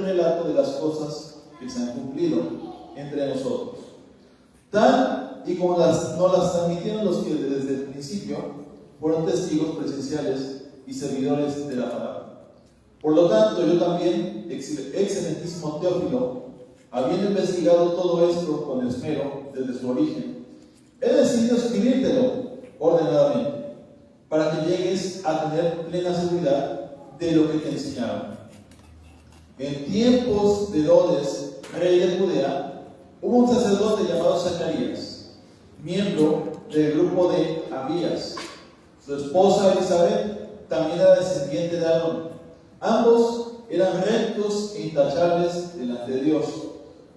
el relato de las cosas que se han cumplido entre nosotros, tal y como nos las transmitieron los que desde el principio fueron testigos presenciales y servidores de la palabra. Por lo tanto, yo también, excelentísimo Teófilo, habiendo investigado todo esto con esmero desde su origen, he decidido escribírtelo ordenadamente, para que llegues a tener plena seguridad de lo que te enseñaron. En tiempos de Herodes, rey de Judea, hubo un sacerdote llamado Zacarías, miembro del grupo de Abías. Su esposa Elizabeth también era descendiente de Aarón. Ambos eran rectos e intachables delante de Dios,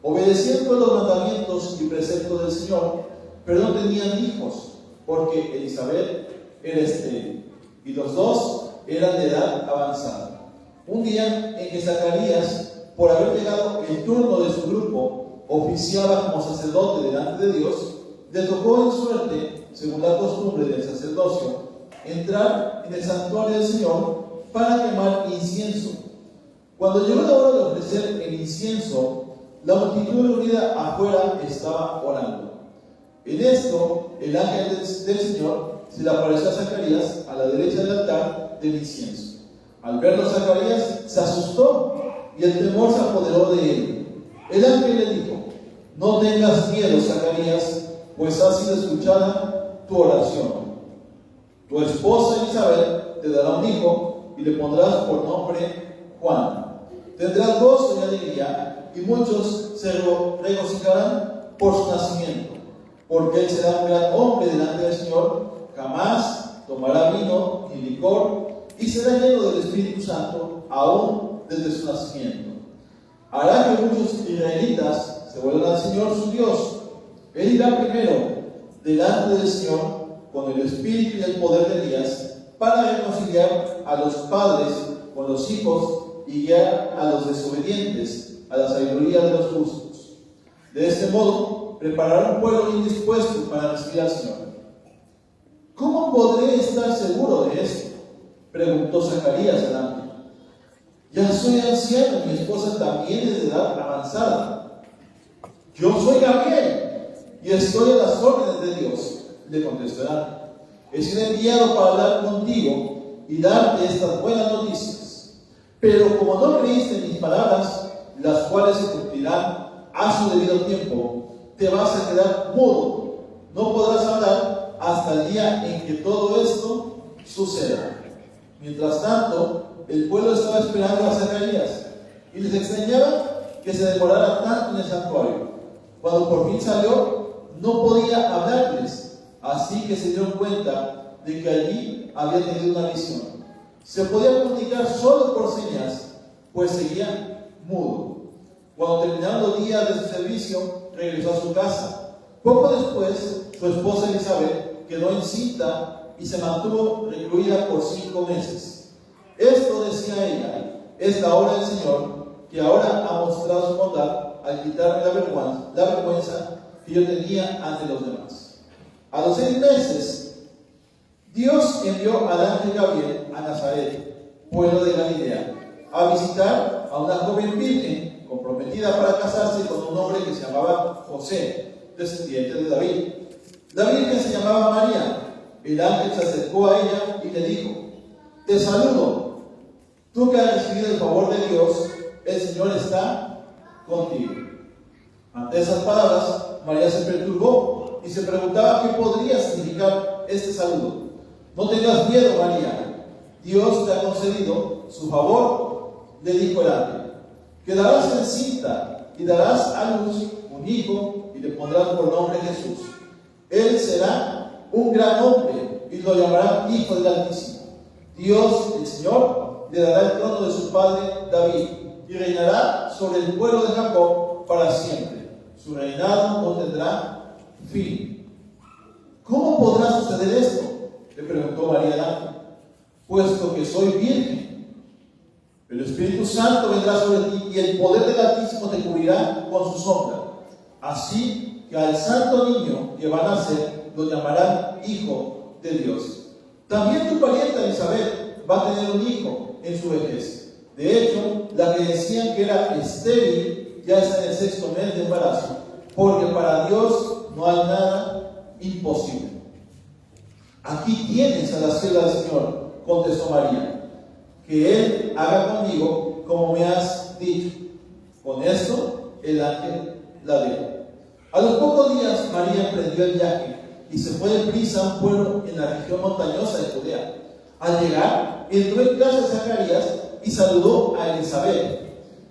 obedeciendo los mandamientos y preceptos del Señor, pero no tenían hijos, porque Elizabeth era estéril, y los dos eran de edad avanzada. Un día en que Zacarías, por haber llegado el turno de su grupo, oficiaba como sacerdote delante de Dios, le tocó en suerte, según la costumbre del sacerdocio, entrar en el santuario del Señor para quemar incienso. Cuando llegó la hora de ofrecer el incienso, la multitud reunida afuera estaba orando. En esto, el ángel del Señor se le apareció a Zacarías a la derecha del altar del incienso. Al verlo, Zacarías se asustó y el temor se apoderó de él. El ángel le dijo: no tengas miedo, Zacarías, pues ha sido escuchada tu oración. Tu esposa Elizabeth te dará un hijo y le pondrás por nombre Juan. Tendrás gozo y alegría, y muchos se regocijarán por su nacimiento, porque él será un gran hombre delante del Señor. Jamás tomará vino ni licor, y será lleno del Espíritu Santo aún desde su nacimiento. Hará que muchos israelitas se vuelvan al Señor su Dios. Él irá primero delante del Señor con el espíritu y el poder de Elías, para reconciliar a los padres con los hijos y guiar a los desobedientes a la sabiduría de los justos. De este modo, preparará un pueblo indispuesto para recibir al Señor. ¿Cómo podré estar seguro de esto?, preguntó Zacarías al ángel. Ya soy anciano y mi esposa también es de edad avanzada. Yo soy Gabriel y estoy a las órdenes de Dios, le contestó el ángel. He sido enviado para hablar contigo y darte estas buenas noticias. Pero como no creíste en mis palabras, las cuales se cumplirán a su debido tiempo, te vas a quedar mudo. No podrás hablar hasta el día en que todo esto suceda. Mientras tanto, el pueblo estaba esperando a Zacarías y les extrañaba que se demorara tanto en el santuario. Cuando por fin salió, no podía hablarles, así que se dieron cuenta de que allí había tenido una visión. Se podía comunicar solo por señas, pues seguía mudo. Cuando terminaron los días de su servicio, regresó a su casa. Poco después, su esposa Elizabeth quedó encinta y se mantuvo recluida por 5 meses. Esto, decía ella, es la obra del Señor, que ahora ha mostrado su bondad al quitarme la vergüenza que yo tenía ante los demás. A los 6 meses, Dios envió al ángel Gabriel a Nazaret, pueblo de Galilea, a visitar a una joven virgen comprometida para casarse con un hombre que se llamaba José, descendiente de David. La virgen se llamaba María. El ángel se acercó a ella y le dijo: te saludo, tú que has recibido el favor de Dios, el Señor está contigo. Ante esas palabras, María se perturbó y se preguntaba qué podría significar este saludo. No tengas miedo, María, Dios te ha concedido su favor, le dijo el ángel. Quedarás encinta y darás a luz un hijo y le pondrás por nombre Jesús. Él será un gran hombre y lo llamarán Hijo del Altísimo. Dios, el Señor, le dará el trono de su padre David y reinará sobre el pueblo de Jacob para siempre. Su reinado no tendrá fin. ¿Cómo podrá suceder esto?, le preguntó María al ángel. Puesto que soy virgen, el Espíritu Santo vendrá sobre ti y el poder del Altísimo te cubrirá con su sombra. Así que al santo niño que va a nacer lo llamarán Hijo de Dios. También tu parienta Elizabeth va a tener un hijo en su vejez. De hecho, la que decían que era estéril ya está en el 6º mes de embarazo, porque para Dios no hay nada imposible. Aquí tienes a la sierva del Señor, contestó María, que Él haga conmigo como me has dicho. Con esto, el ángel la dejó. A los pocos días, María emprendió el viaje y se fue deprisa a un pueblo en la región montañosa de Judea. Al llegar, entró en casa de Zacarías y saludó a Elizabeth.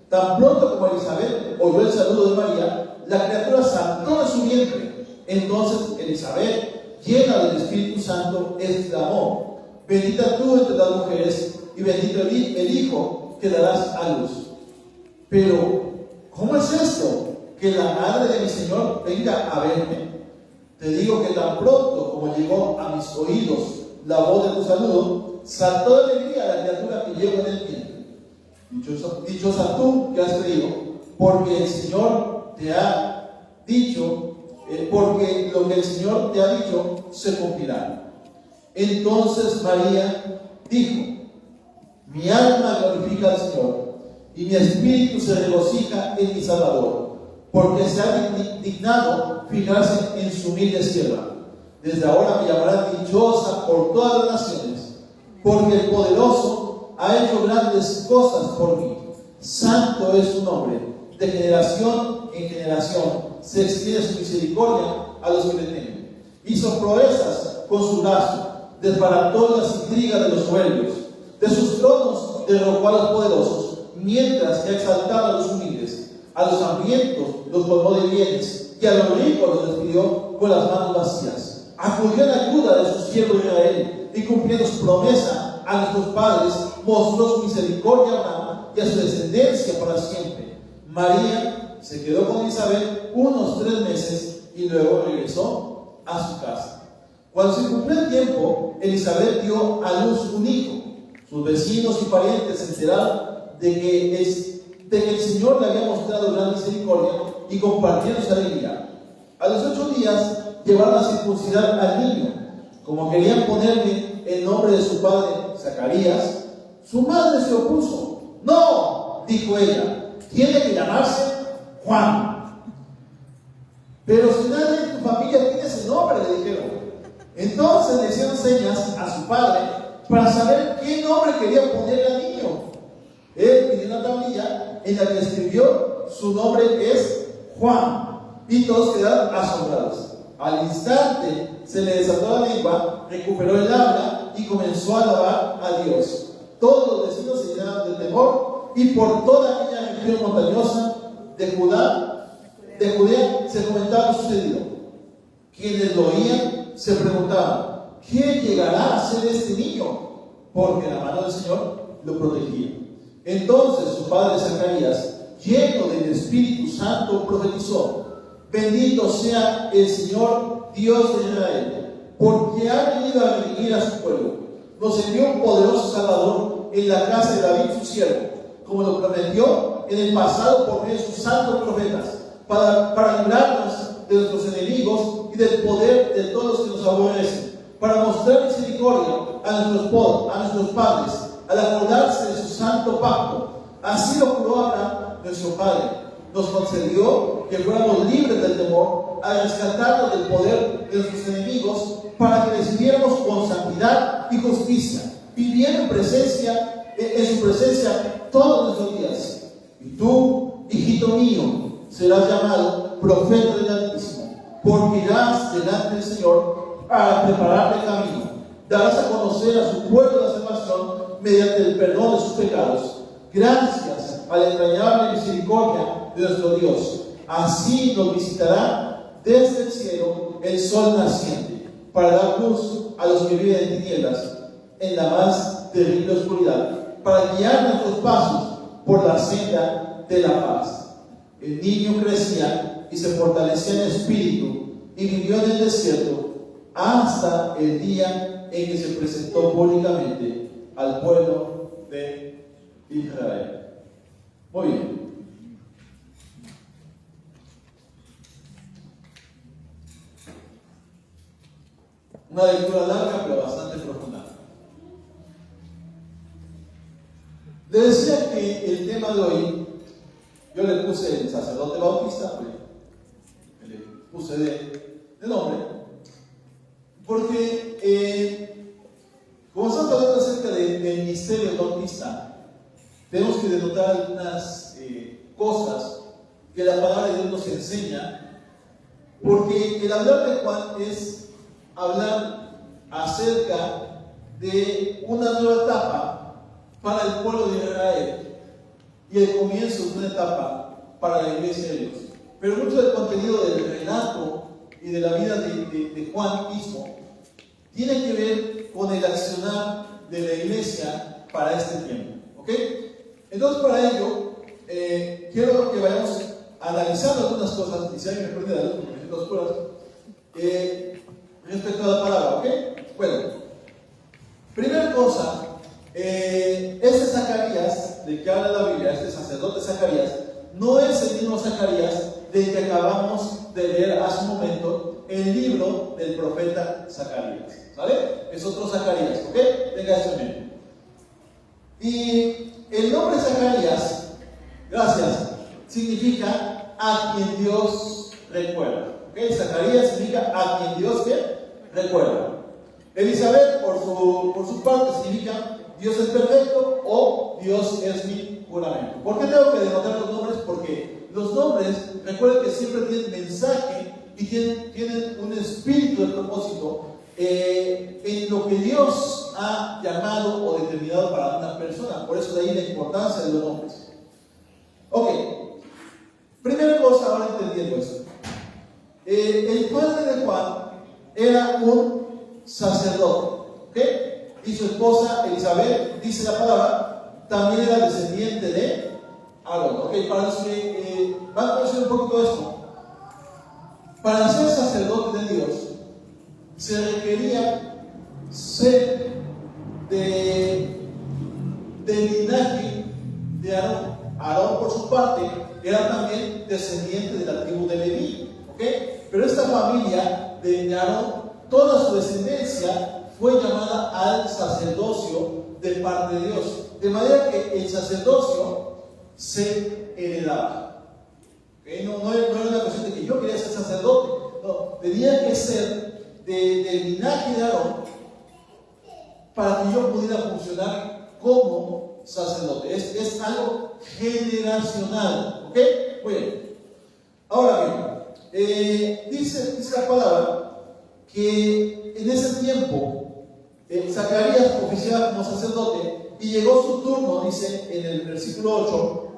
Tan pronto como Elizabeth oyó el saludo de María, la criatura saltó de su vientre. Entonces Elizabeth, llena del Espíritu Santo, exclamó: bendita tú entre las mujeres y bendito el hijo que darás a luz. Pero, ¿cómo es esto? Que la madre de mi Señor venga a verme. Te digo que tan pronto como llegó a mis oídos la voz de tu saludo, saltó de alegría la criatura que llevo en el vientre. Dichosa tú que has creído, porque el Señor te ha dicho, porque lo que el Señor te ha dicho se cumplirá. Entonces María dijo: mi alma glorifica al Señor, y mi espíritu se regocija en mi Salvador, porque se ha dignado fijarse en su humilde sierva. Desde ahora me llamarán dichosa por todas las naciones, porque el poderoso ha hecho grandes cosas por mí. Santo es su nombre, de generación en generación se extiende su misericordia a los que le temen. Hizo proezas con su brazo, desbarató las intrigas de los soberbios, de sus tronos derrocó a los poderosos, mientras que ha exaltado a los humildes. A los hambrientos los colmó de bienes, y a los ricos los despidió con las manos vacías. Acudió en ayuda de su siervo Israel, y cumpliendo su promesa a nuestros padres, mostró su misericordia a Abraham y a su descendencia para siempre. María se quedó con Elizabeth unos 3 meses y luego regresó a su casa. Cuando se cumplió el tiempo, Elizabeth dio a luz un hijo. Sus vecinos y parientes se enteraron de que el Señor le había mostrado gran misericordia y compartieron su alegría. A los 8 días llevaron a circuncidar al niño. Como querían ponerle el nombre de su padre, Zacarías, su madre se opuso. No, dijo ella, tiene que llamarse Juan. Pero si nadie en tu familia tiene ese nombre, le dijeron. Entonces le hicieron señas a su padre para saber qué nombre quería ponerle al niño. Él pidió una tablilla en la que escribió: su nombre es Juan. Y todos quedaron asombrados. Al instante se le desató la lengua, recuperó el habla y comenzó a alabar a Dios. Todos los vecinos se llenaron de temor, y por toda aquella región montañosa de Judea se comentaba lo sucedido. Quienes lo oían se preguntaban: ¿qué llegará a ser este niño? Porque la mano del Señor lo protegía. Entonces su padre Zacarías, lleno del Espíritu Santo, profetizó: bendito sea el Señor Dios de Israel, porque ha venido a redimir a su pueblo. Nos envió un poderoso Salvador en la casa de David su siervo, como lo prometió en el pasado por medio de sus santos profetas, para librarnos de nuestros enemigos y del poder de todos los que nos aborrecen, para mostrar misericordia a nuestros padres, al acordarse de su santo pacto. Así lo juró Abraham, nuestro padre. Nos concedió que fuéramos libres del temor, a rescatarnos del poder de nuestros enemigos, para que les viviéramos con santidad y justicia, viviendo en su presencia todos nuestros días. Y tú, hijito mío, serás llamado profeta del Altísimo, porque irás delante del Señor para prepararle camino. Darás a conocer a su pueblo la salvación mediante el perdón de sus pecados, gracias a la entrañable misericordia de nuestro Dios. Así nos visitará desde el cielo el sol naciente, para dar luz a los que viven en tinieblas, en la más terrible oscuridad, para guiar nuestros pasos por la senda de la paz. El niño crecía y se fortalecía en espíritu, y vivió en el desierto hasta el día en que se presentó públicamente al pueblo de Israel. Muy bien. Una lectura larga pero bastante profunda. Le decía que tema de hoy, yo le puse el sacerdote bautista, le puse de nombre, porque como estamos hablando acerca del ministerio bautista, tenemos que denotar algunas cosas que la palabra de Dios nos enseña, porque el hablar de Juan es hablar acerca de una nueva etapa para el pueblo de Israel y el comienzo de una etapa para la iglesia de Dios. Pero mucho del contenido del relato y de la vida de Juan mismo tiene que ver con el accionar de la iglesia para este tiempo. ¿Ok? Entonces, para ello, quiero que vayamos analizando algunas cosas, y si alguien me prende la luz, porque necesito oscuras, respecto a la palabra. ¿Ok? Bueno, primera cosa, este Zacarías, del que habla la Biblia, este sacerdote Zacarías, no es el mismo Zacarías del que acabamos de leer hace un momento, el libro del profeta Zacarías. ¿Vale? Es otro Zacarías, ¿ok? Tenga eso en mente. Y el nombre Zacarías, gracias, significa a quien Dios recuerda. ¿Ok? Zacarías significa a quien Dios recuerda. Elizabeth, por su parte, significa Dios es perfecto o Dios es mi juramento. ¿Por qué tengo que denotar los nombres? Porque los nombres, recuerden que siempre tienen mensaje y tienen un espíritu de propósito en lo que Dios ha llamado o determinado para una persona. Por eso de ahí la importancia de los nombres. Ok, primera cosa, ahora entendiendo esto. El padre de Juan era un sacerdote, ¿ok? Y su esposa Elizabeth, dice la palabra, también era descendiente de Aarón. Ok, para los que van a conocer un poquito esto, para ser sacerdote de Dios se requería ser del linaje de Aarón. Aarón, por su parte, era también descendiente de la tribu de Leví, ¿ok? Pero esta familia de Aarón, toda su descendencia fue llamada al sacerdocio de parte de Dios, de manera que el sacerdocio se heredaba. ¿Okay? No era una cuestión de que yo quería ser sacerdote, no, tenía que ser del linaje de Aarón para que yo pudiera funcionar como sacerdote. Es algo generacional, ¿ok? Muy bien. Ahora bien, dice la palabra que en ese tiempo Zacarías oficiaba como sacerdote y llegó su turno, dice en el versículo 8,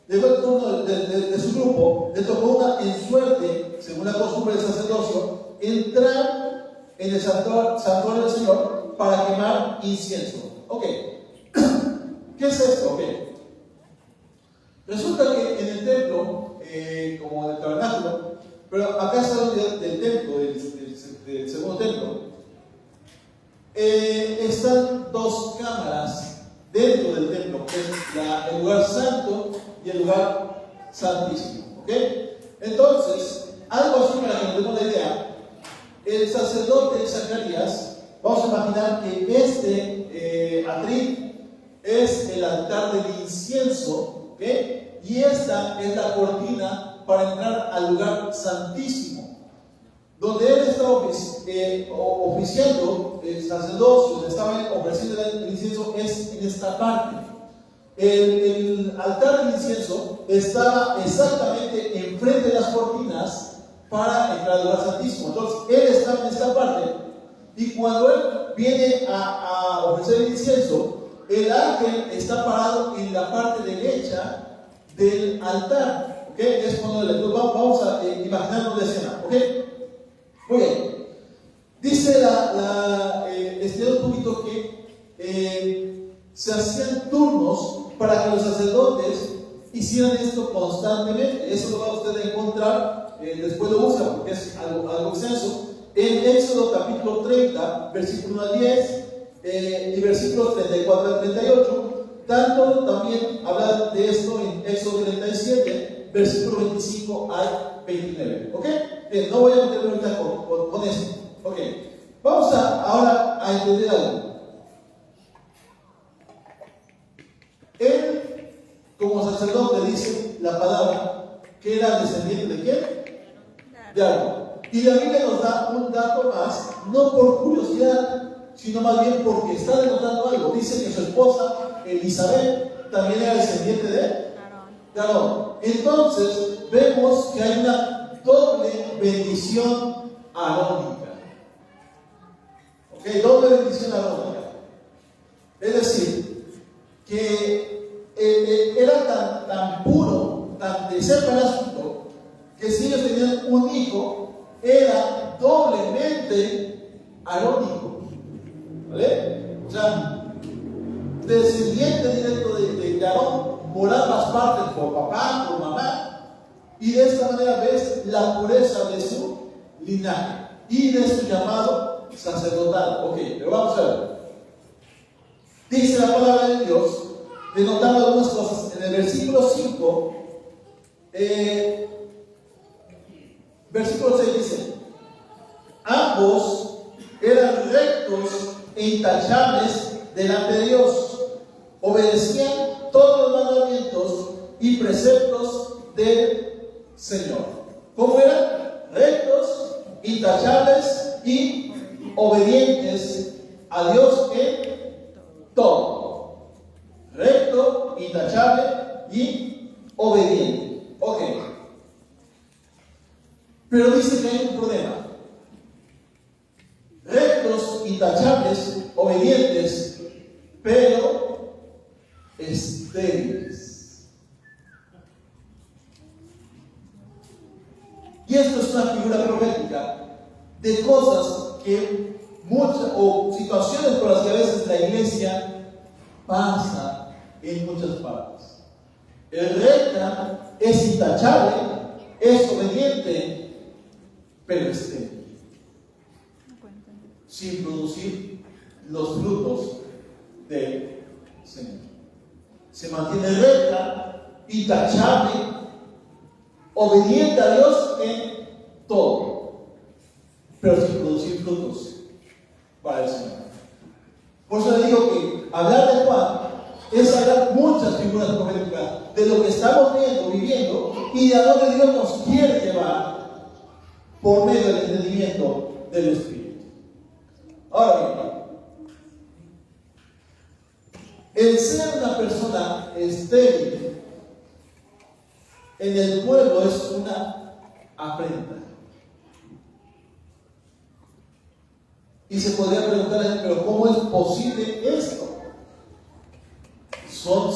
llegó el turno de su grupo, le tocó una en suerte, según la costumbre del sacerdocio, entrar en el santuario del Señor para quemar incienso. Ok, ¿qué es esto? Ok, resulta que en el templo, como en el tabernáculo, pero acá está hablando del templo, del segundo templo, están dos cámaras dentro del templo, que es el lugar santo y el lugar santísimo. ¿Ok? Entonces, algo así para que nos demos la idea, el sacerdote Zacarías, vamos a imaginar que este atril es el altar del incienso, ¿ok? Y esta es la cortina para entrar al lugar santísimo, donde él estaba oficiando el sacerdocio, donde estaba ofreciendo el incienso, es en esta parte. El altar del incienso estaba exactamente enfrente de las cortinas para entrar al lugar santísimo. Entonces, él estaba en esta parte, y cuando él viene a ofrecer el incienso, el ángel está parado en la parte derecha del altar. ¿Ok? Es cuando vamos a imaginarnos la escena. ¿Ok? Muy bien. Dice un poquito que se hacían turnos para que los sacerdotes hicieran esto constantemente. Eso lo va usted a encontrar, después lo busca porque es algo extenso, en Éxodo capítulo 30, versículo 1 al 10 y versículos 34 al 38. Tanto también habla de esto en Éxodo 37, versículo 25 al 29. ¿Ok? No voy a meterme ahorita con eso. Ok. Vamos ahora a entender algo. él, como sacerdote, dice la palabra, que era descendiente ¿de quién? De Aarón. Y la Biblia nos da un dato más, no por curiosidad, sino más bien porque está denotando algo. Dice que su esposa, Elizabeth, también era descendiente de Aarón. Entonces, vemos que hay una doble bendición arónica. ¿Ok? Doble bendición arónica. Es decir, que era tan puro, tan de cerca el asunto, que si ellos tenían un hijo, era doblemente arónico. ¿Vale? O sea, descendiente directo de Aarón por ambas partes, por papá, por mamá, y de esta manera ves la pureza de su linaje y de su llamado sacerdotal. Ok, pero vamos a ver. Dice la palabra de Dios, denotando algunas cosas. En el versículo 5, versículo 6 dice: ambos eran rectos e intachables delante de Dios, obedecían todos los mandamientos y preceptos del Señor. ¿Cómo eran? Rectos, intachables y obedientes a Dios en todo. Recto, intachable y obediente. Ok. Pero dice que hay un problema. Rectos, intachables, obedientes, pero estériles. Y esto es una figura profética de cosas que muchas, o situaciones por las que a veces la iglesia pasa en muchas partes. El recta es intachable, es obediente, pero estéril, sin producir los frutos del Señor. Se mantiene recta, intachable, obediente a Dios en todo, pero sin producir frutos para el Señor. Por eso le digo que hablar de Juan es hablar muchas figuras proféticas de lo que estamos viendo, viviendo, y de a dónde Dios nos quiere llevar por medio del entendimiento del Espíritu. Ahora bien, el ser una persona estéril en el pueblo es una afrenta. Y se podría preguntar, pero ¿cómo es posible esto? Son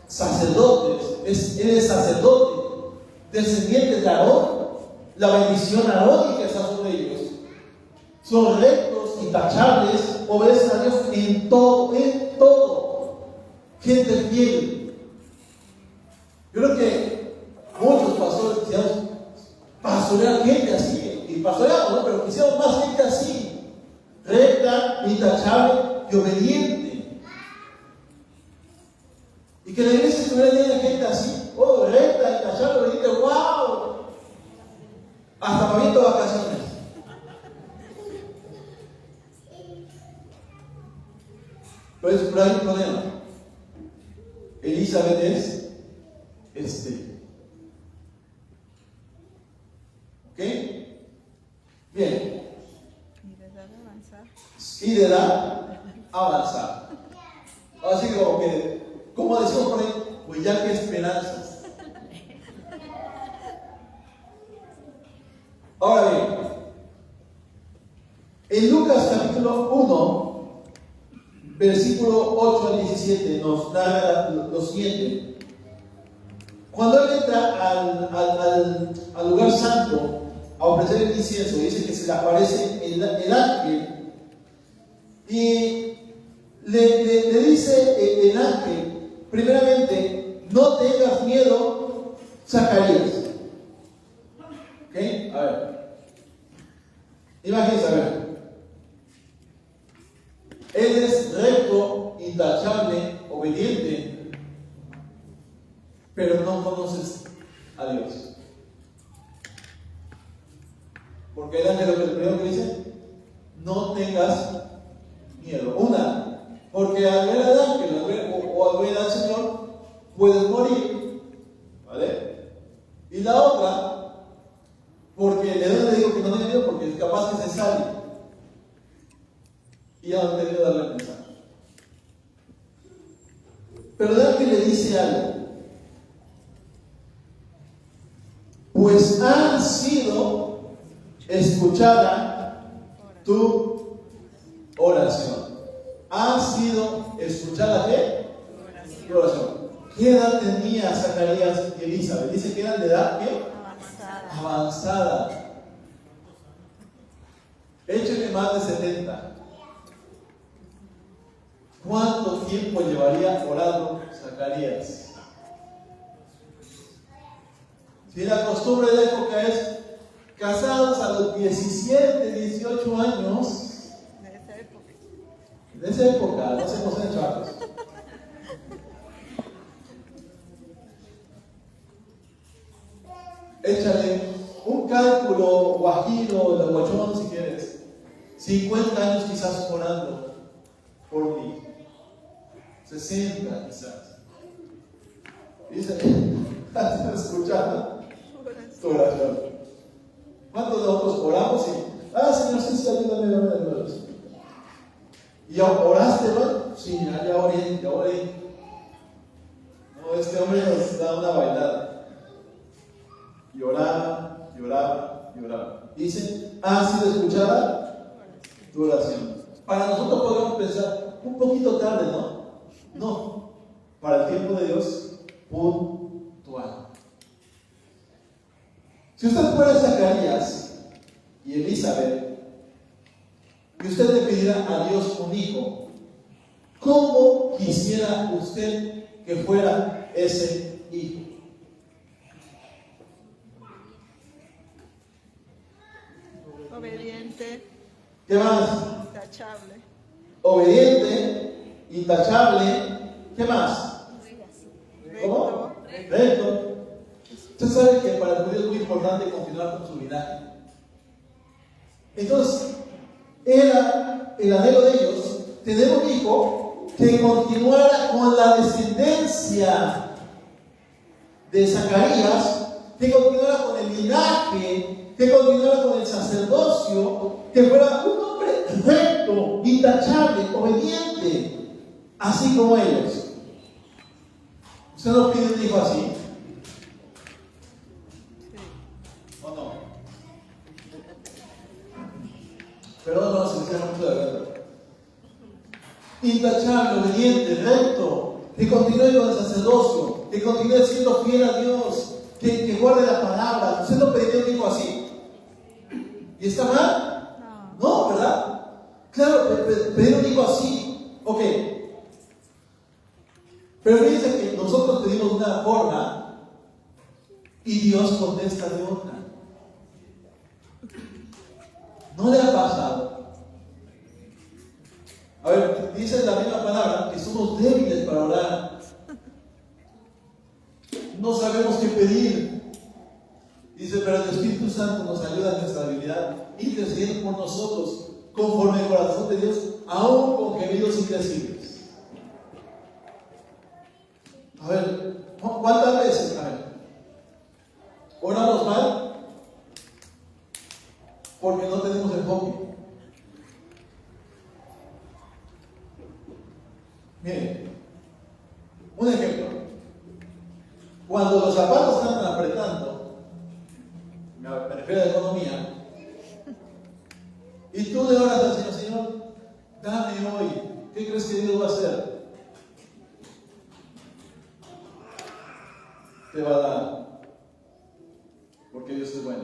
sacerdotes, eres sacerdote, descendientes de Aarón, la bendición arónica está sobre ellos. Son rectos, intachables, obedecen a Dios en todo, en todo. Gente fiel. Yo creo que muchos pastores quisiéramos pastorear gente así, y pastoreamos, ¿no? Pero quisiéramos más gente así, recta, intachable y obediente. Y que la iglesia estuviera llena de gente así, oh, recta, intachable, obediente, wow. Hasta pagando vacaciones. Pero hay un problema. Elizabeth es estéril. ¿Ok? Bien. Y de edad avanzada. Así como decimos por ahí, pues ya que esperanzas. Ahora bien, en Lucas capítulo 1, versículo 8 al 17 nos narra lo siguiente. Cuando él entra al lugar santo a ofrecer el incienso, dice que se le aparece el ángel y le dice el ángel, primeramente, no tengas miedo, Zacarías. ¿Ok? A ver. Imagínense, a ver. Él es recto, intachable, obediente, pero no conoces a Dios. Porque el ángel, lo primero que dice, no tengas miedo. Una, porque al ver al ángel o al ver al Señor, puedes morir, ¿vale? Y la otra, porque le digo que no tiene miedo porque es capaz que se sale y ya no ha tenido que darle a pensar. Pero vean que le dice algo. Pues ha sido escuchada tu oración. Ha sido escuchada ¿qué? Tu oración. ¿Qué edad tenía Zacarías y Elizabeth? Dice que eran de edad ¿qué? Avanzada. Échenle más de 70. ¿Cuánto tiempo llevaría orando Zacarías? Si la costumbre de la época es casados a los 17, 18 años. De esa época, no se conocen chavos. Échale un cálculo guajiro, de guachón si quieres. 50 años quizás orando por un hijo. 60 quizás. Dice, ¿estás escuchando tu oración? ¿Cuántos de nosotros oramos y, Señor, sí, ayúdame, ayúdame? ¿Y ya oraste, hermano? Sí, ya oré. No, este hombre nos da una bailada. Lloraba. Dice, ha sido escuchada tu oración. Para nosotros podemos pensar, un poquito tarde, ¿no? No, para el tiempo de Dios, puntual. Si usted fuera Zacarías y Elizabeth, y usted le pidiera a Dios un hijo, ¿cómo quisiera usted que fuera ese hijo? Obediente. ¿Qué más? Intachable. Obediente, intachable. ¿Qué más? ¿Cómo? Recto. Usted sabe que para el judío es muy importante continuar con su linaje. Entonces, era el anhelo de ellos tener un hijo que continuara con la descendencia de Zacarías, que continuara con el linaje, que continuara con el sacerdocio, que fuera un hombre recto, intachable, obediente, así como ellos. ¿Usted no pide un hijo así? ¿O no? Perdón, no, se me queda mucho de verdad. Intachable, obediente, recto, que continúe con el sacerdocio, que continúe siendo fiel a Dios, que guarde la palabra. ¿Usted no pediría un hijo así? ¿Y está mal? No, ¿verdad? Claro, pedir un hijo así, ok. Pero fíjense que nosotros pedimos de una forma y Dios contesta de otra. ¿No le ha pasado? A ver, dice la misma palabra que somos débiles para orar. No sabemos qué pedir. Dice, pero el Espíritu Santo nos ayuda en nuestra debilidad, intercediendo por nosotros, conforme el corazón de Dios, aún con gemidos indecibles. A ver, ¿cuántas veces? A ver, ¿oramos mal? Porque no tenemos enfoque. Miren, un ejemplo. Cuando los zapatos están apretando, me refiero a la economía, y tú le oras al Señor, Señor, dame hoy, ¿qué crees que Dios va a hacer? Te va a dar, porque Dios es bueno.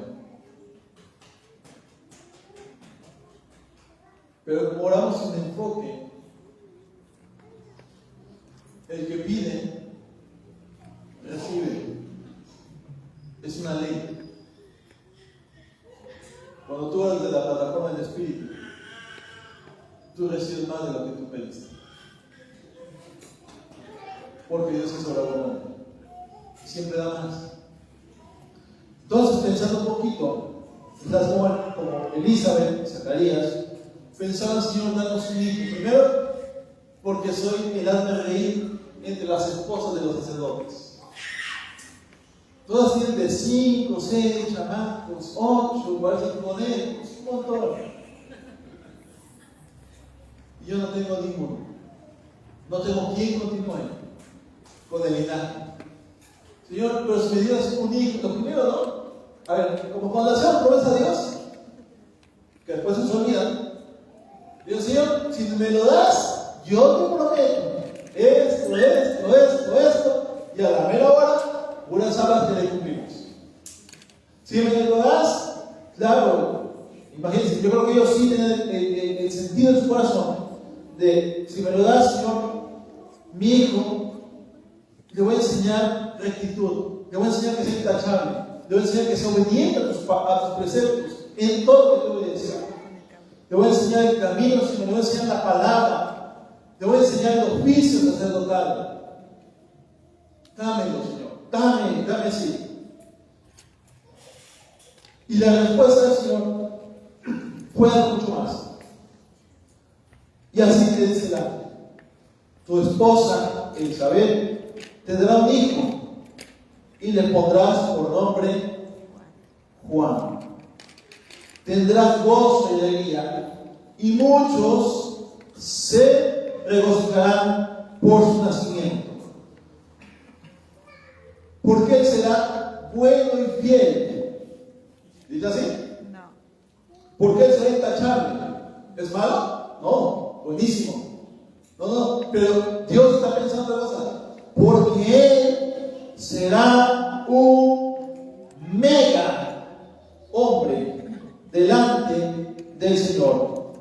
Pero como oramos sin enfoque, el que pide, recibe. Es una ley. Cuando tú oras de la plataforma del Espíritu, tú recibes más de lo que tú pediste. Porque Dios es orador. Siempre da más. Entonces, pensando un poquito, quizás como Elizabeth, Zacarías, pensaban, Señor, danos un hijo. Primero, porque soy el hazme reír entre las esposas de los sacerdotes. Todas tienen de 5, 6 chamacos, 8, parece conejos, un montón. Y yo no tengo ninguno. No tengo quien continúe con el linaje. Señor, pero si me dieras un hijo, lo primero, ¿no? A ver, como cuando le hacemos promesa a Dios, que después se olvidan. Digo, Señor, si me lo das, yo te prometo esto, y a la mera hora, unas hablas que le cumplimos. Si me lo das, claro, imagínense, yo creo que ellos sí tienen el sentido de su corazón de, si me lo das, Señor, mi hijo, le voy a enseñar rectitud, le voy a enseñar que sea intachable, le voy a enseñar que sea obediente a tus preceptos, en todo lo que te voy a decir. Le voy a enseñar el camino, Señor, le voy a enseñar la palabra, le voy a enseñar el oficio sacerdotal. Dámelo, Señor, dame sí. Y la respuesta del Señor fue dar mucho más. Y así te dice tu esposa, Elizabeth, tendrá un hijo y le pondrás por nombre Juan. Tendrás gozo y alegría, y muchos se regocijarán por su nacimiento. Porque él será bueno y fiel. ¿Dice así? No. Porque él será intachable. ¿Es malo? No, buenísimo. No, pero Dios está pensando en cosas. Porque él será un mega hombre delante del Señor.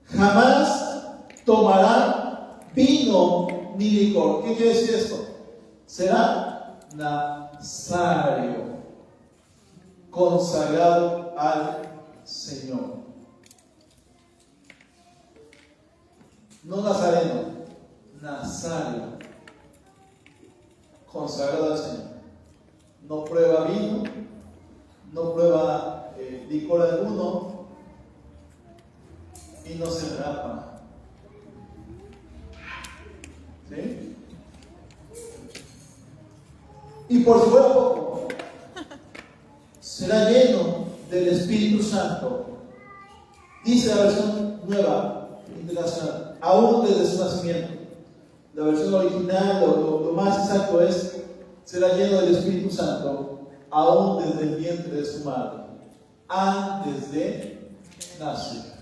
Jamás tomará vino ni licor. ¿Qué quiere decir esto? Será nazario, consagrado al Señor. No nazareno, nazario, consagrado al Señor. No prueba vino, no prueba licor alguno y no se rapa. ¿Sí? Y por si fuera poco, será lleno del Espíritu Santo. Dice la versión nueva internacional, aún desde su nacimiento. La versión original, lo más exacto es, será lleno del Espíritu Santo, aún desde el vientre de su madre, antes de nacer.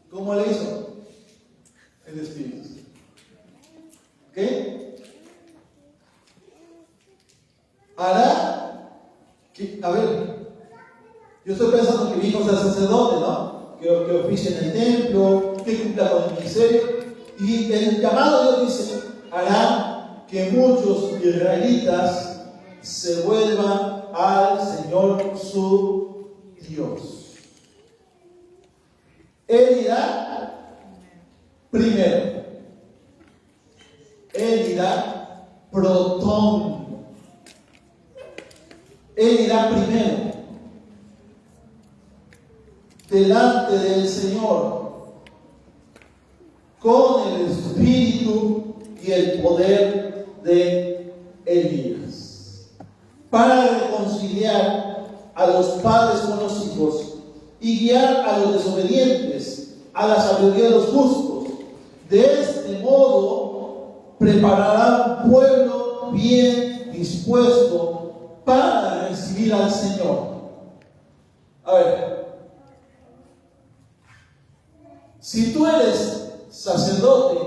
¿Cómo le hizo? El Espíritu. ¿Ok? Hará que, a ver, yo estoy pensando que mi hijo sea sacerdote, ¿no? Que oficie en el templo, que cumpla con el ministerio. Y el llamado de Dios dice, hará que muchos israelitas se vuelvan al Señor su Dios. Él irá primero. Él irá protón. Él irá primero delante del Señor con el espíritu y el poder de Elías para reconciliar a los padres con los hijos y guiar a los desobedientes a la sabiduría de los justos. De este modo preparará un pueblo bien dispuesto para recibir al Señor. A ver, si tú eres sacerdote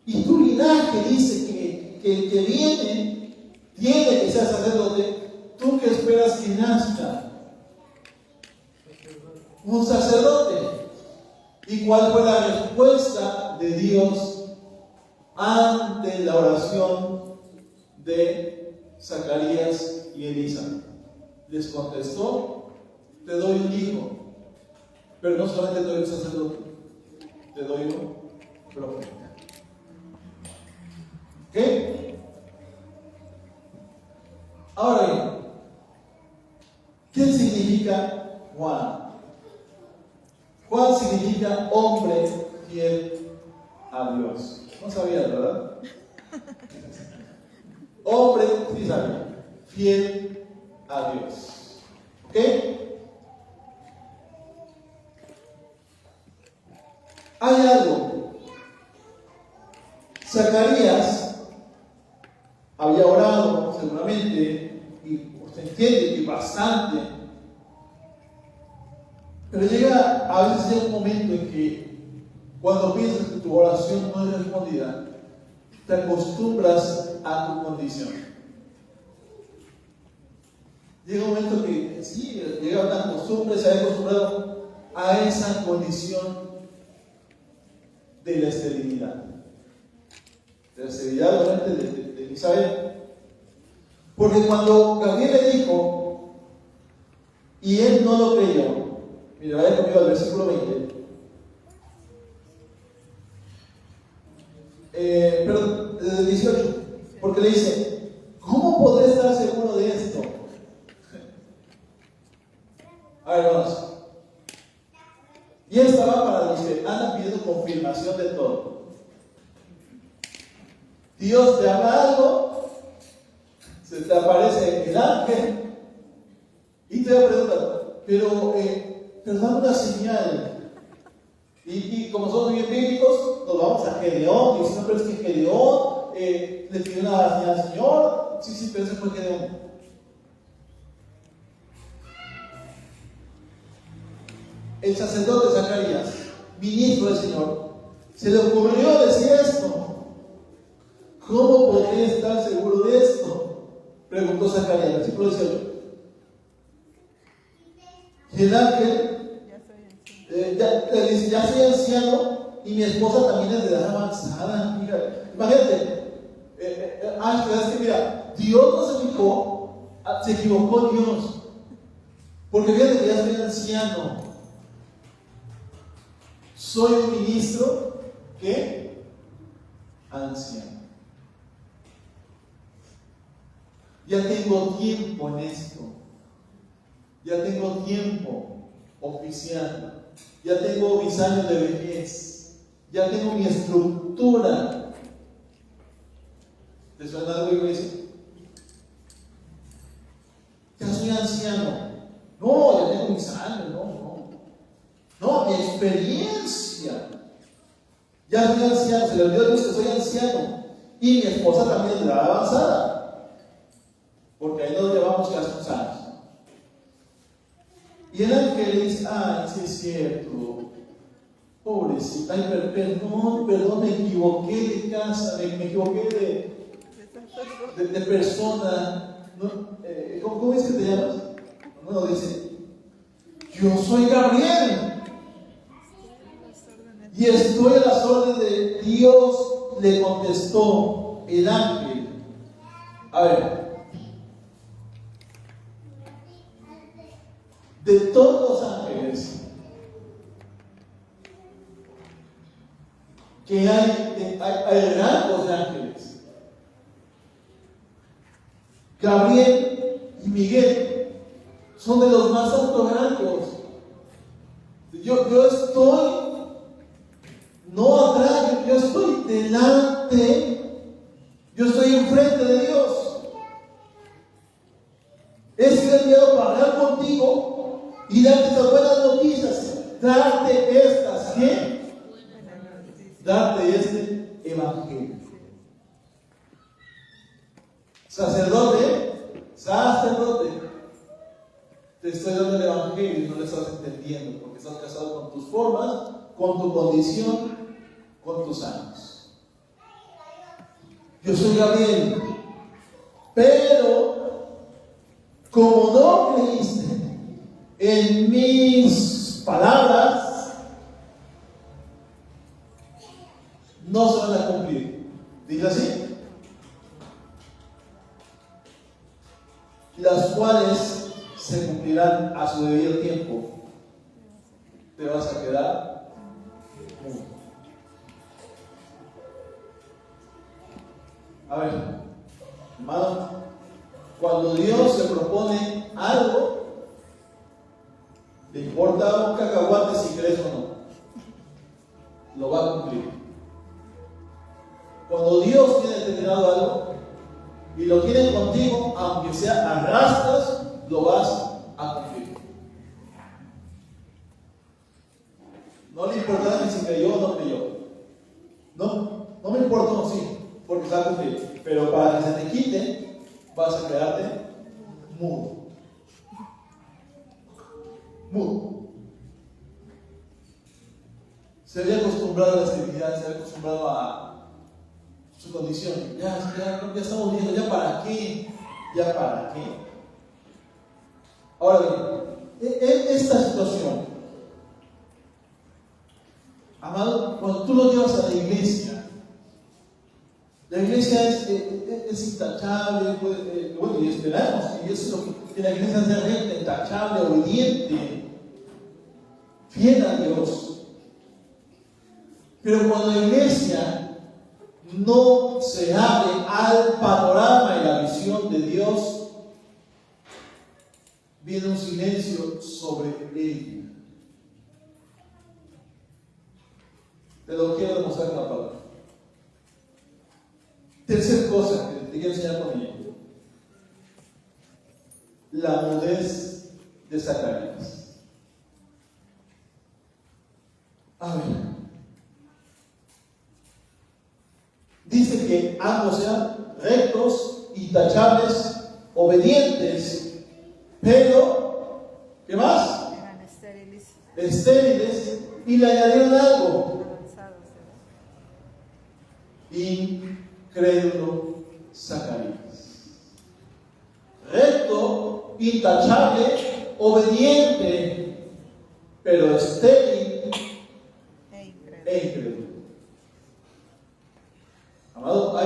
y tu linaje dice que el que viene tiene que ser sacerdote, ¿tú qué esperas que nazca? Un sacerdote. ¿Y cuál fue la respuesta de Dios ante la oración de Zacarías y Elizabeth? Les contestó, te doy un hijo, pero no solamente te doy un sacerdote, te doy un profeta. ¿Ok? Ahora bien, ¿qué significa Juan? Juan significa hombre fiel a Dios. No sabías, ¿verdad? Hombre, sí sabía, fiel a Dios. ¿Ok? Hay algo. Zacarías había orado seguramente, y se entiende que bastante, pero a veces llega un momento en que cuando piensas que tu oración no es respondida, te acostumbras a tu condición. Llega un momento que sí, llega una costumbre, se ha acostumbrado a esa condición de la esterilidad. De la esterilidad, obviamente, de Isabel. Porque cuando Gabriel le dijo, y él no lo creyó, mira, vaya conmigo al versículo 20. Perdón, 18. Porque le dice, ¿cómo podré estar seguro de esto? A ver, vamos. Y él estaba para los que andan pidiendo confirmación de todo. Dios te habla algo, se te aparece el ángel y te va a preguntar, pero dame una señal. Y como somos bien bíblicos, nos vamos a Gedeón. Y si no, pero es que Gedeón le pidió una señal al Señor. Sí, pero ese fue Gedeón. El sacerdote Zacarías, ministro del Señor, se le ocurrió decir esto. ¿Cómo podría estar seguro de esto? Preguntó Zacarías, versículo 18. Y el ángel le dice, ya soy anciano y mi esposa también es de edad avanzada. Mira, imagínate, es que mira, Dios no se fijó, se equivocó Dios. Porque fíjate que ya soy anciano. Soy un ministro que anciano. Ya tengo tiempo en esto. Ya tengo tiempo oficiando. Ya tengo mis años de vejez. Ya tengo mi estructura. ¿Te suena algo que dice? Ya soy anciano. No, ya tengo mis años. No, mi experiencia. Ya soy anciano. Se le olvidó decir que soy anciano. Y mi esposa también es de edad avanzada. Porque ahí nos llevamos casi unos años. Y el ángel le dice, ay, sí es cierto, pobrecita, ay, perdón, me equivoqué de casa, me equivoqué de persona. ¿No? ¿Cómo es que te llamas? No, dice, yo soy Gabriel y estoy a las órdenes de Dios, le contestó el ángel. A ver, de todos los ángeles que hay rangos de ángeles, Gabriel y Miguel son de los más altos rangos. Yo estoy no atrás, yo estoy delante, yo estoy enfrente de Dios. He sido enviado para hablar contigo y darte estas buenas noticias, darte estas, ¿qué? Darte este evangelio. Sacerdote, te estoy dando el evangelio y no lo estás entendiendo porque estás casado con tus formas, con tu condición, con tus años. Yo soy Gabriel, pero como no creíste en mis palabras, no se van a cumplir. Dice así: las cuales se cumplirán a su debido tiempo. Te vas a quedar mudo. A ver, hermano, cuando Dios se propone algo, le importa un cacahuate si crees o no, lo va a cumplir. Cuando Dios tiene determinado algo y lo tiene contigo, aunque sea arrastras, lo vas a cumplir. No le importa si creyó o no creyó. No me importa, sí, porque se va a cumplir. Pero para que se te quite, vas a quedarte mudo. Se había acostumbrado a la esterilidad, se había acostumbrado a su condición. Ya estamos viendo, ¿ya para qué? ¿Ya para qué? Ahora bien, esta situación, amado, cuando tú lo llevas a la iglesia es intachable, bueno, y esperamos, y eso es lo que la iglesia sea recta, intachable, obediente, fiel a Dios. Pero cuando la iglesia no se abre al panorama y la visión de Dios, viene un silencio sobre ella. Te lo quiero demostrar con la palabra. Tercera cosa que te quiero enseñar con ella: la mudez de Zacarías. A ver, dice que ambos sean rectos, intachables, obedientes, pero, ¿qué más? Eran estériles. Estériles, y le añadieron algo: incrédulo Zacarías. Recto, intachable, obediente, pero estéril e incrédulo. Amado,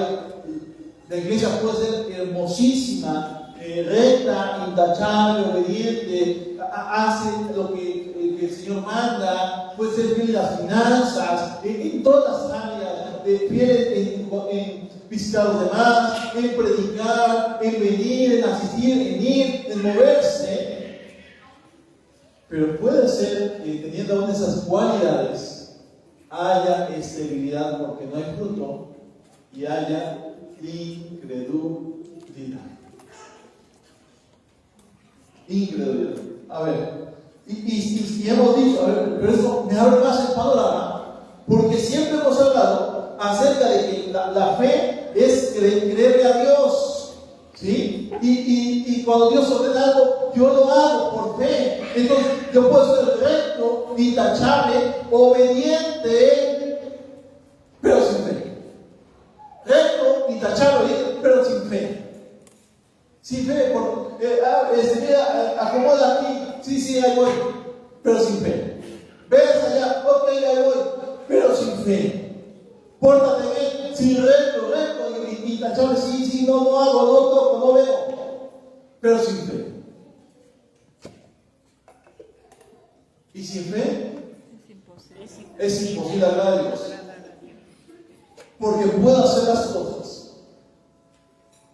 la iglesia puede ser hermosísima, recta, intachable, obediente, hace lo que el Señor manda, puede ser fiel en las finanzas, en todas las áreas, fiel en visitar a los demás, en predicar, en venir, en asistir, en ir, en moverse. Pero puede ser que teniendo aún esas cualidades haya esterilidad porque no hay fruto y haya incredulidad. Incredulidad. A ver, y hemos dicho, a ver, pero eso me abre más el panorama, porque siempre hemos hablado acerca de que la fe es creerle a Dios, ¿sí? Y cuando Dios ordena algo, yo lo hago por fe. Entonces, yo puedo ser recto, intachable, obediente, pero sin fe. Recto, intachable, pero sin fe. Sin fe, mira, acomoda aquí, sí, ahí voy, pero sin fe. Ves allá, ok, ahí voy, pero sin fe. Pórtate bien, sí, recto, intachable, sí, no hago, no toco, no veo, pero sin fe. ¿Y sin fe? Es imposible agradar a Dios. Porque puedo hacer las cosas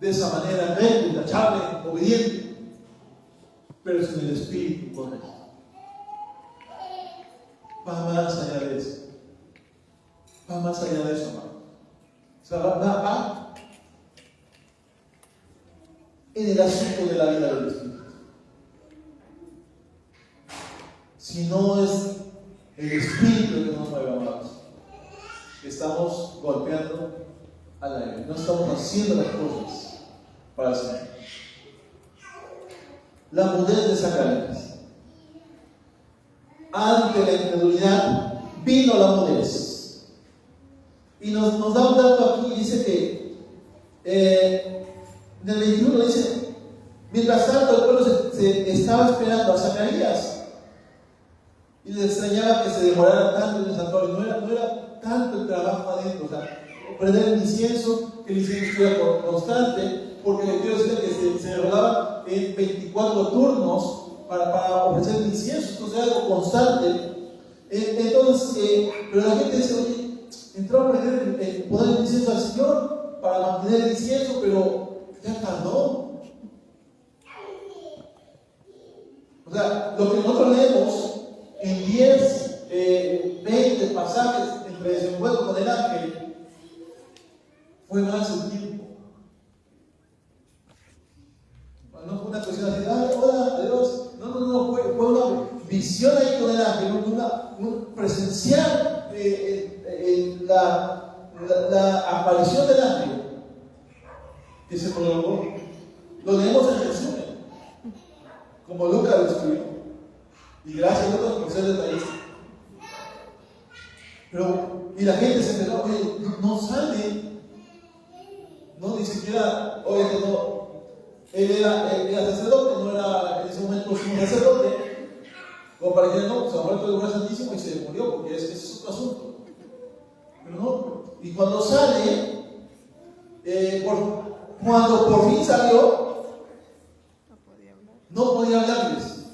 de esa manera, recto, intachable, obediente, pero sin el espíritu correcto. Va más allá de eso. Va más allá de eso, hermano. O sea, va en el asunto de la vida del espíritu. Si no es el espíritu el que nos mueve, amados, estamos golpeando al aire. No estamos haciendo las cosas para el Señor. La mudez de Zacarías. Ante la incredulidad vino la mudez. Y nos da un dato aquí, dice que en el 21 dice: mientras tanto el pueblo se estaba esperando a Zacarías y les extrañaba que se demorara tanto en el santuario. No era tanto el trabajo adentro, o sea, prender el incienso, que el incienso estuviera constante, porque quiero decir que se rolaban en 24 turnos para ofrecer el incienso, entonces era algo constante. Entonces, pero la gente dice: oye, entró a poner el incienso al Señor para mantener el incienso, pero ya tardó. O sea, lo que nosotros leemos en 10, 20 pasajes entre desenvuelto con el ángel, Fue mal su tiempo. No fue una cuestión así, hola, adiós. No, fue una visión ahí con el ángel, un presencial la aparición del ángel que se prolongó. Lo leemos en resumen, como Lucas lo escribió. Y gracias a Lucas por ser detallista. Y la gente se empezó, oye, no sale. No, ni siquiera, oye, no. Él era sacerdote, no era en ese momento un sacerdote. Como para que no, se ha muerto el lugar santísimo y se murió, porque ese es otro asunto. Pero no, y cuando sale, cuando por fin salió, no podía hablarles.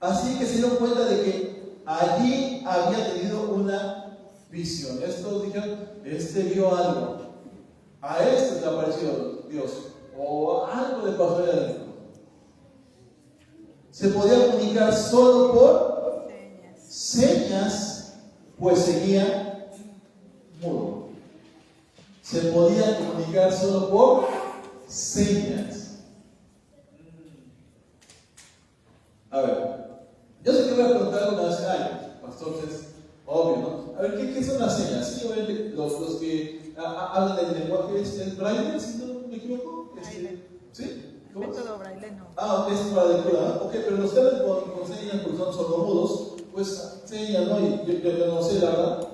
Así que se dieron cuenta de que allí había tenido una visión. Estos dijeron, vio algo. A este le apareció Dios. O algo le pasó allá adentro. Se podía comunicar solo por señas, pues seguía mudo. Se podía comunicar solo por señas. A ver, yo sé que voy a preguntar una vez, pastor, es obvio, ¿no? A ver, ¿qué son las señas? Sí, obviamente, los que hablan del lenguaje es braille, si no me equivoco. ¿Sí? ¿Cómo? Método braille no. Es para lectura, ¿no? Ok, pero los que hablan con señas, porque son sordomudos, pues señas, ¿no? Y yo no sé, la verdad.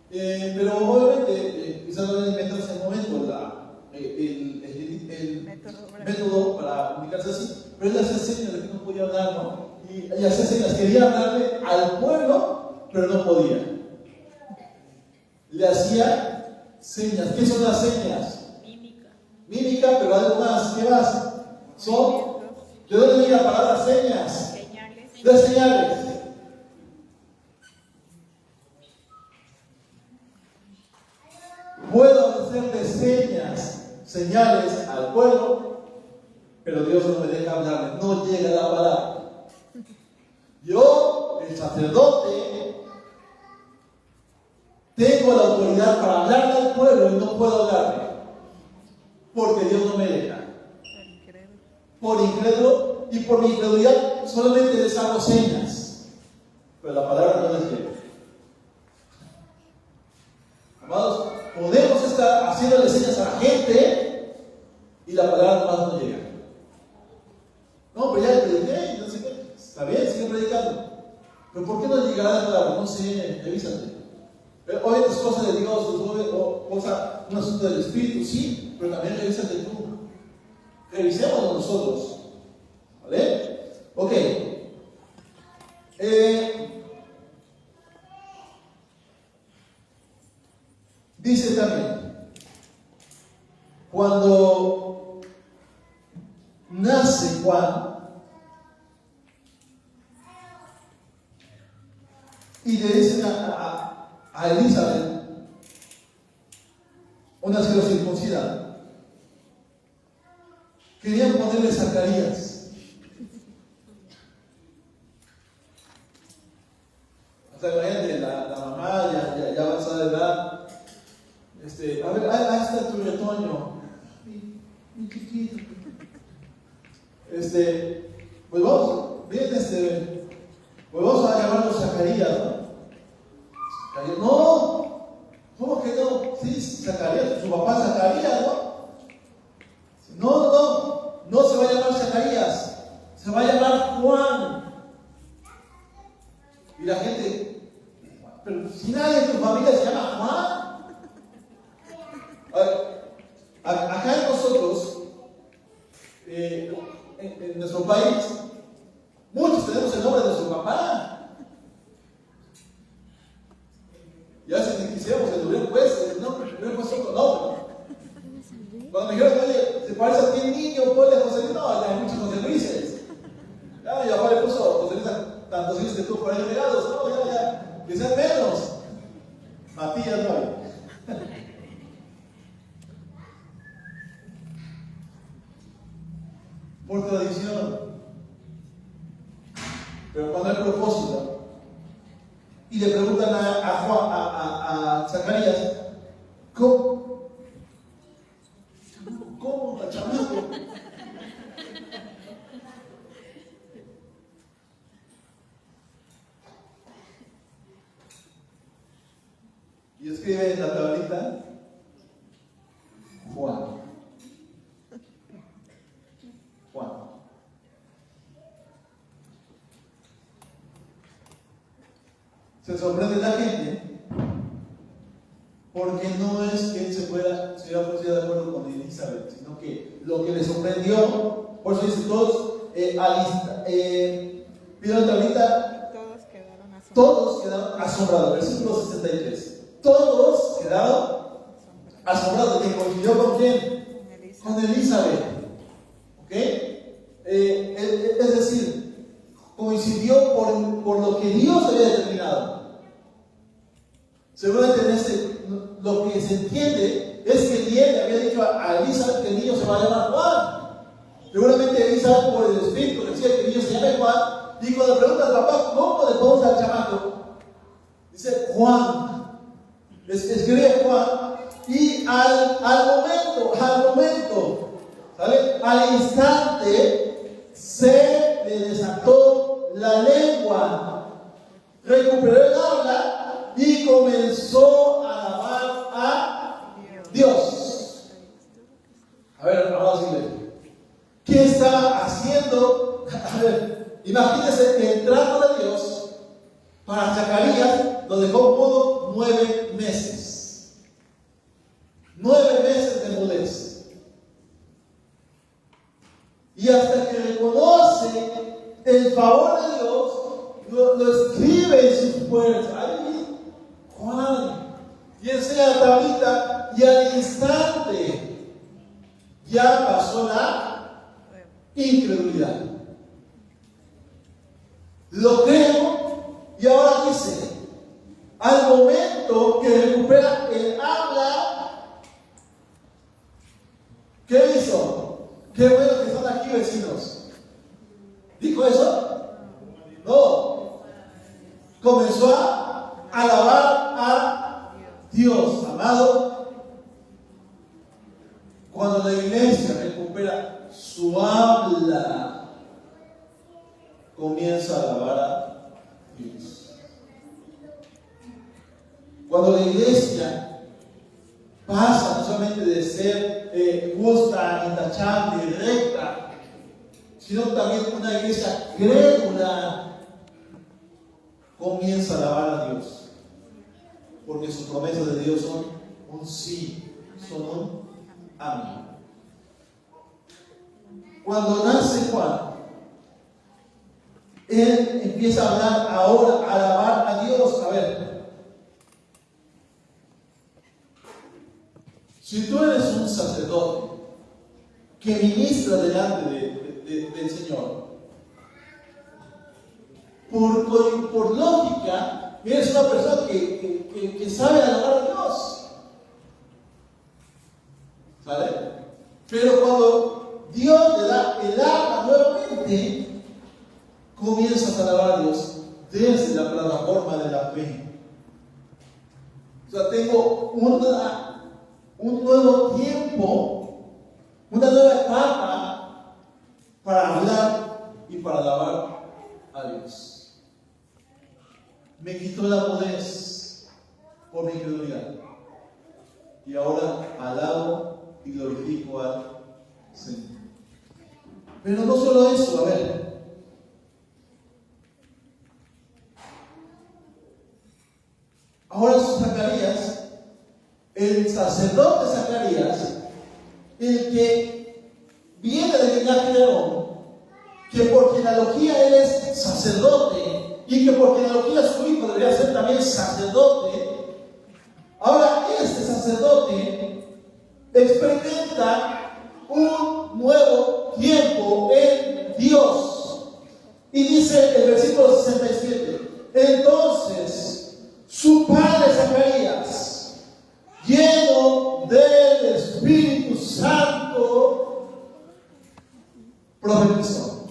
Pero obviamente, quizás no deben inventarse en el momento el método para comunicarse así, pero él hacía señas de que no podía hablar, ¿no? Y hacía señas, quería hablarle al pueblo, pero no podía. Le hacía señas. ¿Qué son las señas? Mímica, pero algo más. ¿Qué más? Son. ¿De dónde viene la palabra señas? De señales. Puedo hacerle señales al pueblo, pero Dios no me deja hablarle, no llega la palabra. Yo, el sacerdote, tengo la autoridad para hablarle al pueblo y no puedo hablarle, porque Dios no me deja. Por incrédulo, y por mi incredulidad solamente les hago señas, pero la palabra no les llega. Amados, podemos estar haciéndole señas a la gente y la palabra nomás no llega. No, pero ya le prediqué, no sé qué. Está bien, sigue predicando. Pero ¿por qué no llegará la palabra? No sé, revísate. Hoy es cosa de Dios, un asunto del Espíritu, sí, pero también revísate tú. Revisémonos nosotros. ¿Vale? Ok. Dice también, cuando nace Juan y le dicen a Elizabeth, una circuncidada, querían ponerle Zacarías. O sea, imagínate, la mamá ya avanzada de edad. A ver, ahí está tu retoño. Mi chiquito. Pues vamos, bien, pues vamos a llamarlo Zacarías, ¿no? Zacarías, no, ¿cómo que no? Sí, Zacarías, su papá Zacarías, ¿no? No se va a llamar Zacarías, se va a llamar Juan. Y la gente, pero si nadie en tu familia se llama Juan. Acá en nosotros, en nuestro país, muchos tenemos el nombre de nuestro papá. Ya si quisiéramos el nombre, pues, el nombre, primero pues otro nombre. Cuando me dijeron, oye, ¿se parece a ti niño? Ponle José Luis. No, ya hay muchos José Luises. Ya, mi papá le puso José Luis tantos hijos que tuvo por ahí regados. No, ya, que sean menos. Matías no hay. Por tradición, pero cuando hay propósito, y le preguntan a Zacarías, escribe en la tablita? Juan. Juan. Se sorprende la gente porque no es que él se hubiera puesto de acuerdo con Elizabeth, sino que lo que le sorprendió, por eso dice todos, ¿vieron la tablita? Todos quedaron asombrados. Versículo 63. Todos quedaron asombrados. ¿Que coincidió con quién? Con Elizabeth. ¿Ok? Es decir, coincidió por lo que Dios había determinado. Seguramente lo que se entiende es que él le había dicho a Elizabeth que el niño se va a llamar Juan. Seguramente Elizabeth, por el Espíritu, decía que el niño se llame Juan. Y cuando le pregunta al papá, ¿cómo le ponemos al chamaco? Dice Juan. Escribe Juan. Y al momento, ¿sale? Al instante, se le desató la lengua. Recuperó el habla y comenzó a alabar a Dios. A ver, vamos a decirle. ¿Qué estaba haciendo? A ver, imagínense el trato de Dios para Zacarías lo dejó mudo 9 meses. 9 meses de mudez. Y hasta que reconoce el favor de Dios, lo escribe en sus puertas. Ay, Juan. Y enseña la tablita, y al instante ya pasó la incredulidad. Lo creo, y ahora dice, al momento que recupera el habla, ¿qué hizo? Qué bueno que están aquí, vecinos. ¿Dijo eso? No. Comenzó a alabar a Dios. Amado, cuando la iglesia recupera su habla, comienza a alabar a Dios. Cuando la iglesia pasa no solamente de ser justa, intachable y recta, sino también una iglesia crédula, comienza a alabar a Dios. Porque sus promesas de Dios son un sí, son un amén. Cuando nace Juan, él empieza a hablar ahora, a alabar a Dios. A ver, si tú eres un sacerdote que ministra delante del Señor, por lógica, eres una persona que sabe alabar a Dios. ¿Sale? Pero cuando Dios le da el alma nuevamente, comienzas a alabar a Dios desde la plataforma de la fe. O sea, tengo un nuevo tiempo, una nueva etapa para hablar y para alabar a Dios. Me quitó la mudez por mi incredulidad. Y ahora alabo y glorifico al Señor. Pero no solo eso, a ver. Ahora Zacarías, el sacerdote Zacarías, el que viene del linaje de Aarón, que por genealogía él es sacerdote, y que por genealogía su hijo debería ser también sacerdote. Ahora este sacerdote experimenta un nuevo tiempo en Dios. Y dice el versículo 67, entonces su padre Zacarías, lleno del Espíritu Santo, profetizó.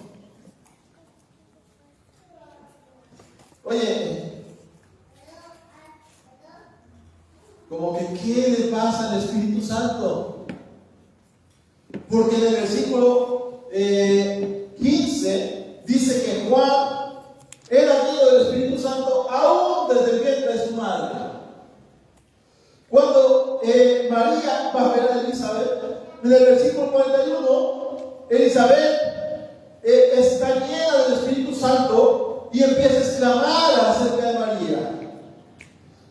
Oye, como que ¿qué le pasa al Espíritu Santo? Porque en el versículo 15 dice que Juan era lleno del Espíritu Santo aún desde el vientre de su madre. María va a ver a Elizabeth, en el versículo 41, Elizabeth está llena del Espíritu Santo y empieza a exclamar acerca de María.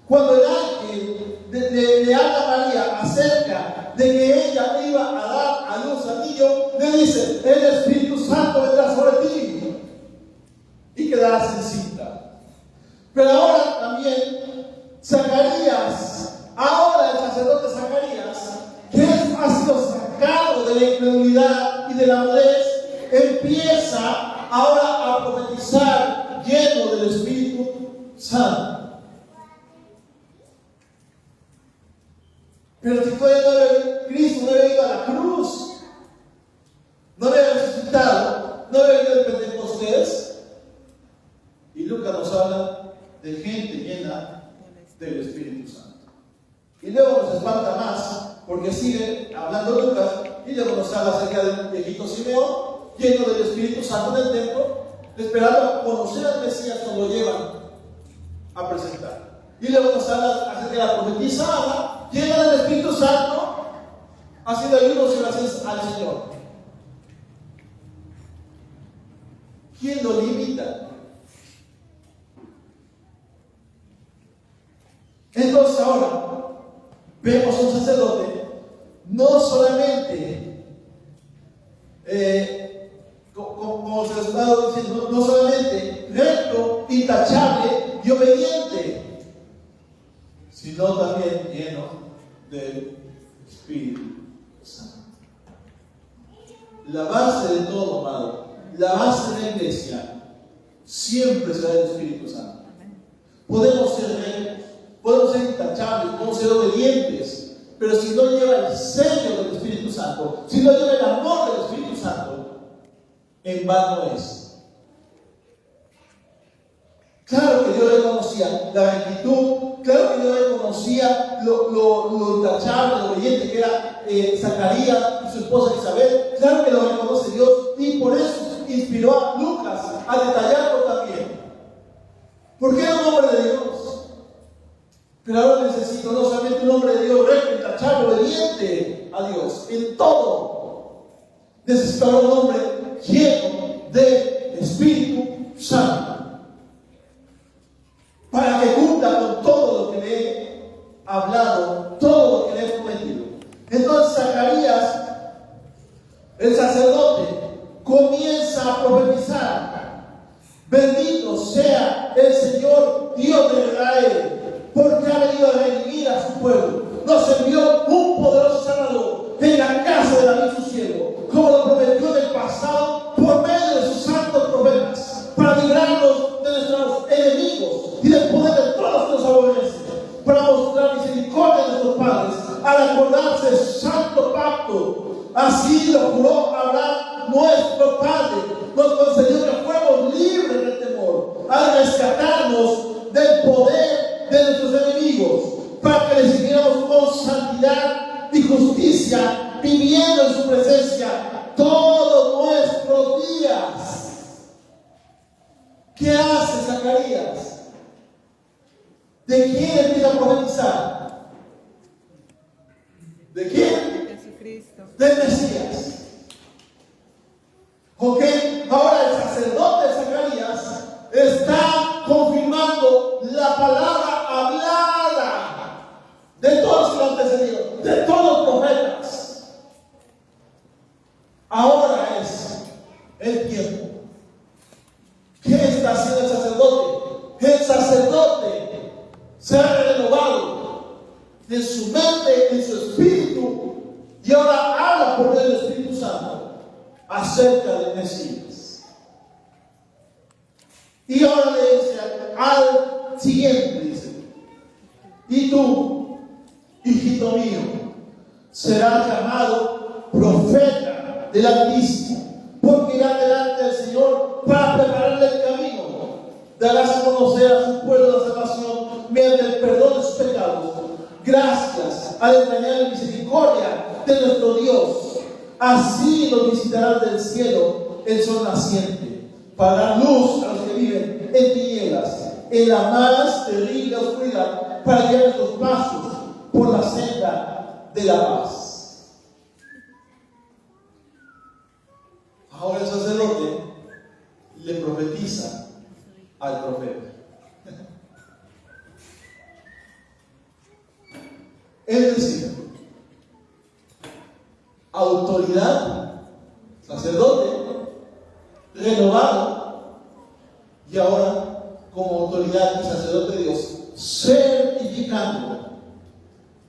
Cuando el ángel le habla a María acerca de que ella iba a dar a luz al niño, le dice: el Espíritu Santo vendrá sobre ti y quedarás encinta. Pero ahora también Zacarías, ahora el sacerdote Zacarías, que ha sido sacado de la incredulidad y de la mudez, empieza ahora a profetizar lleno del Espíritu Santo. Pero si Cristo no había ido a la cruz, no había resucitado, no había ido al Pentecostés, y Lucas nos habla de gente llena del Espíritu Santo. Y luego nos espanta más, porque sigue hablando Lucas, y luego nos habla acerca del viejito Simeón, lleno del Espíritu Santo en el templo, esperando a conocer al Mesías cuando lo llevan a presentar. Y luego nos habla acerca de la profetisa Ana, llena del Espíritu Santo, haciendo ayunos y oraciones al Señor. ¿Quién lo limita? Entonces ahora vemos un sacerdote no solamente como se les estaba diciendo, no solamente recto, intachable y obediente, sino también lleno del Espíritu Santo. La base de todo, amado, la base de la iglesia siempre será el Espíritu Santo. Podemos ser rectos, podemos ser intachables, podemos ser obedientes, pero si no lleva el sello del Espíritu Santo, si no lleva el amor del Espíritu Santo, en vano es. Claro que yo reconocía la rectitud, claro que yo reconocía lo intachable, lo obediente que era Zacarías y su esposa Isabel, claro que lo reconoce Dios, y por eso inspiró a Lucas a detallarlo también. Porque era un hombre de Dios. Pero ahora necesito no solamente un hombre de Dios recto, intachable, obediente a Dios en todo. Necesito ahora un hombre lleno de Espíritu Santo, para que cumpla con todo lo que le he hablado, todo lo que le he prometido. Entonces Zacarías, el sacerdote, comienza a profetizar: bendito sea el Señor Dios de Israel, porque ha venido a redimir a su pueblo. Nos envió un poderoso Salvador en la casa de David su siervo, como lo prometió en el pasado por medio de sus santos profetas, para librarnos de nuestros enemigos y del poder de todos los que nos aborrecen, para mostrar misericordia a nuestros padres, al acordarse de su santo pacto. Así lo juró Abraham, nuestro padre. Nos concedió que fuéramos libres del temor, al rescatarnos del poder de nuestros enemigos, para que le siguiéramos con santidad y justicia, viviendo en su presencia todos nuestros días. ¿Qué hace Zacarías? ¿De quién empieza a profetizar? ¿De quién? Jesucristo. Del Mesías. ¿Ok? Ahora el sacerdote Zacarías está confirmando la palabra hablada de todos los antecedidos, de todos los profetas. Ahora es el tiempo. ¿Qué está haciendo el sacerdote? El sacerdote se ha renovado en su mente, en su espíritu, y ahora habla por medio del Espíritu Santo acerca del Mesías. Y ahora le dice al siguiente, dice: y tú, hijito mío, serás llamado profeta del Altísimo, porque irá delante del Señor para prepararle el camino. Darás a conocer a su pueblo la salvación mediante el perdón de sus pecados, gracias a la entrañable misericordia de nuestro Dios. Así los visitarás del cielo el sol naciente, para dar luz a los que viven en tinieblas, en la más terrible oscuridad, para guiar nuestros pasos por la senda de la paz. Ahora el sacerdote le profetiza al profeta. Es decir, autoridad, sacerdote, renovado, y ahora como autoridad y sacerdote de Dios, certificando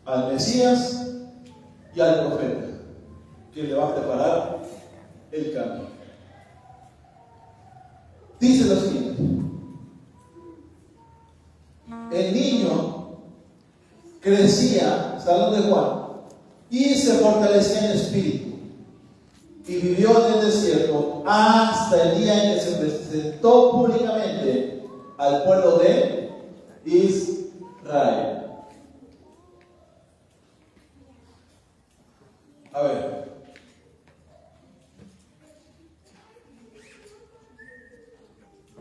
al Mesías y al profeta, que le va a preparar el camino. Dice lo siguiente: el niño crecía, está hablando de Juan, y se fortalecía en espíritu, y vivió en el desierto hasta el día en que se presentó públicamente al pueblo de Israel. A ver,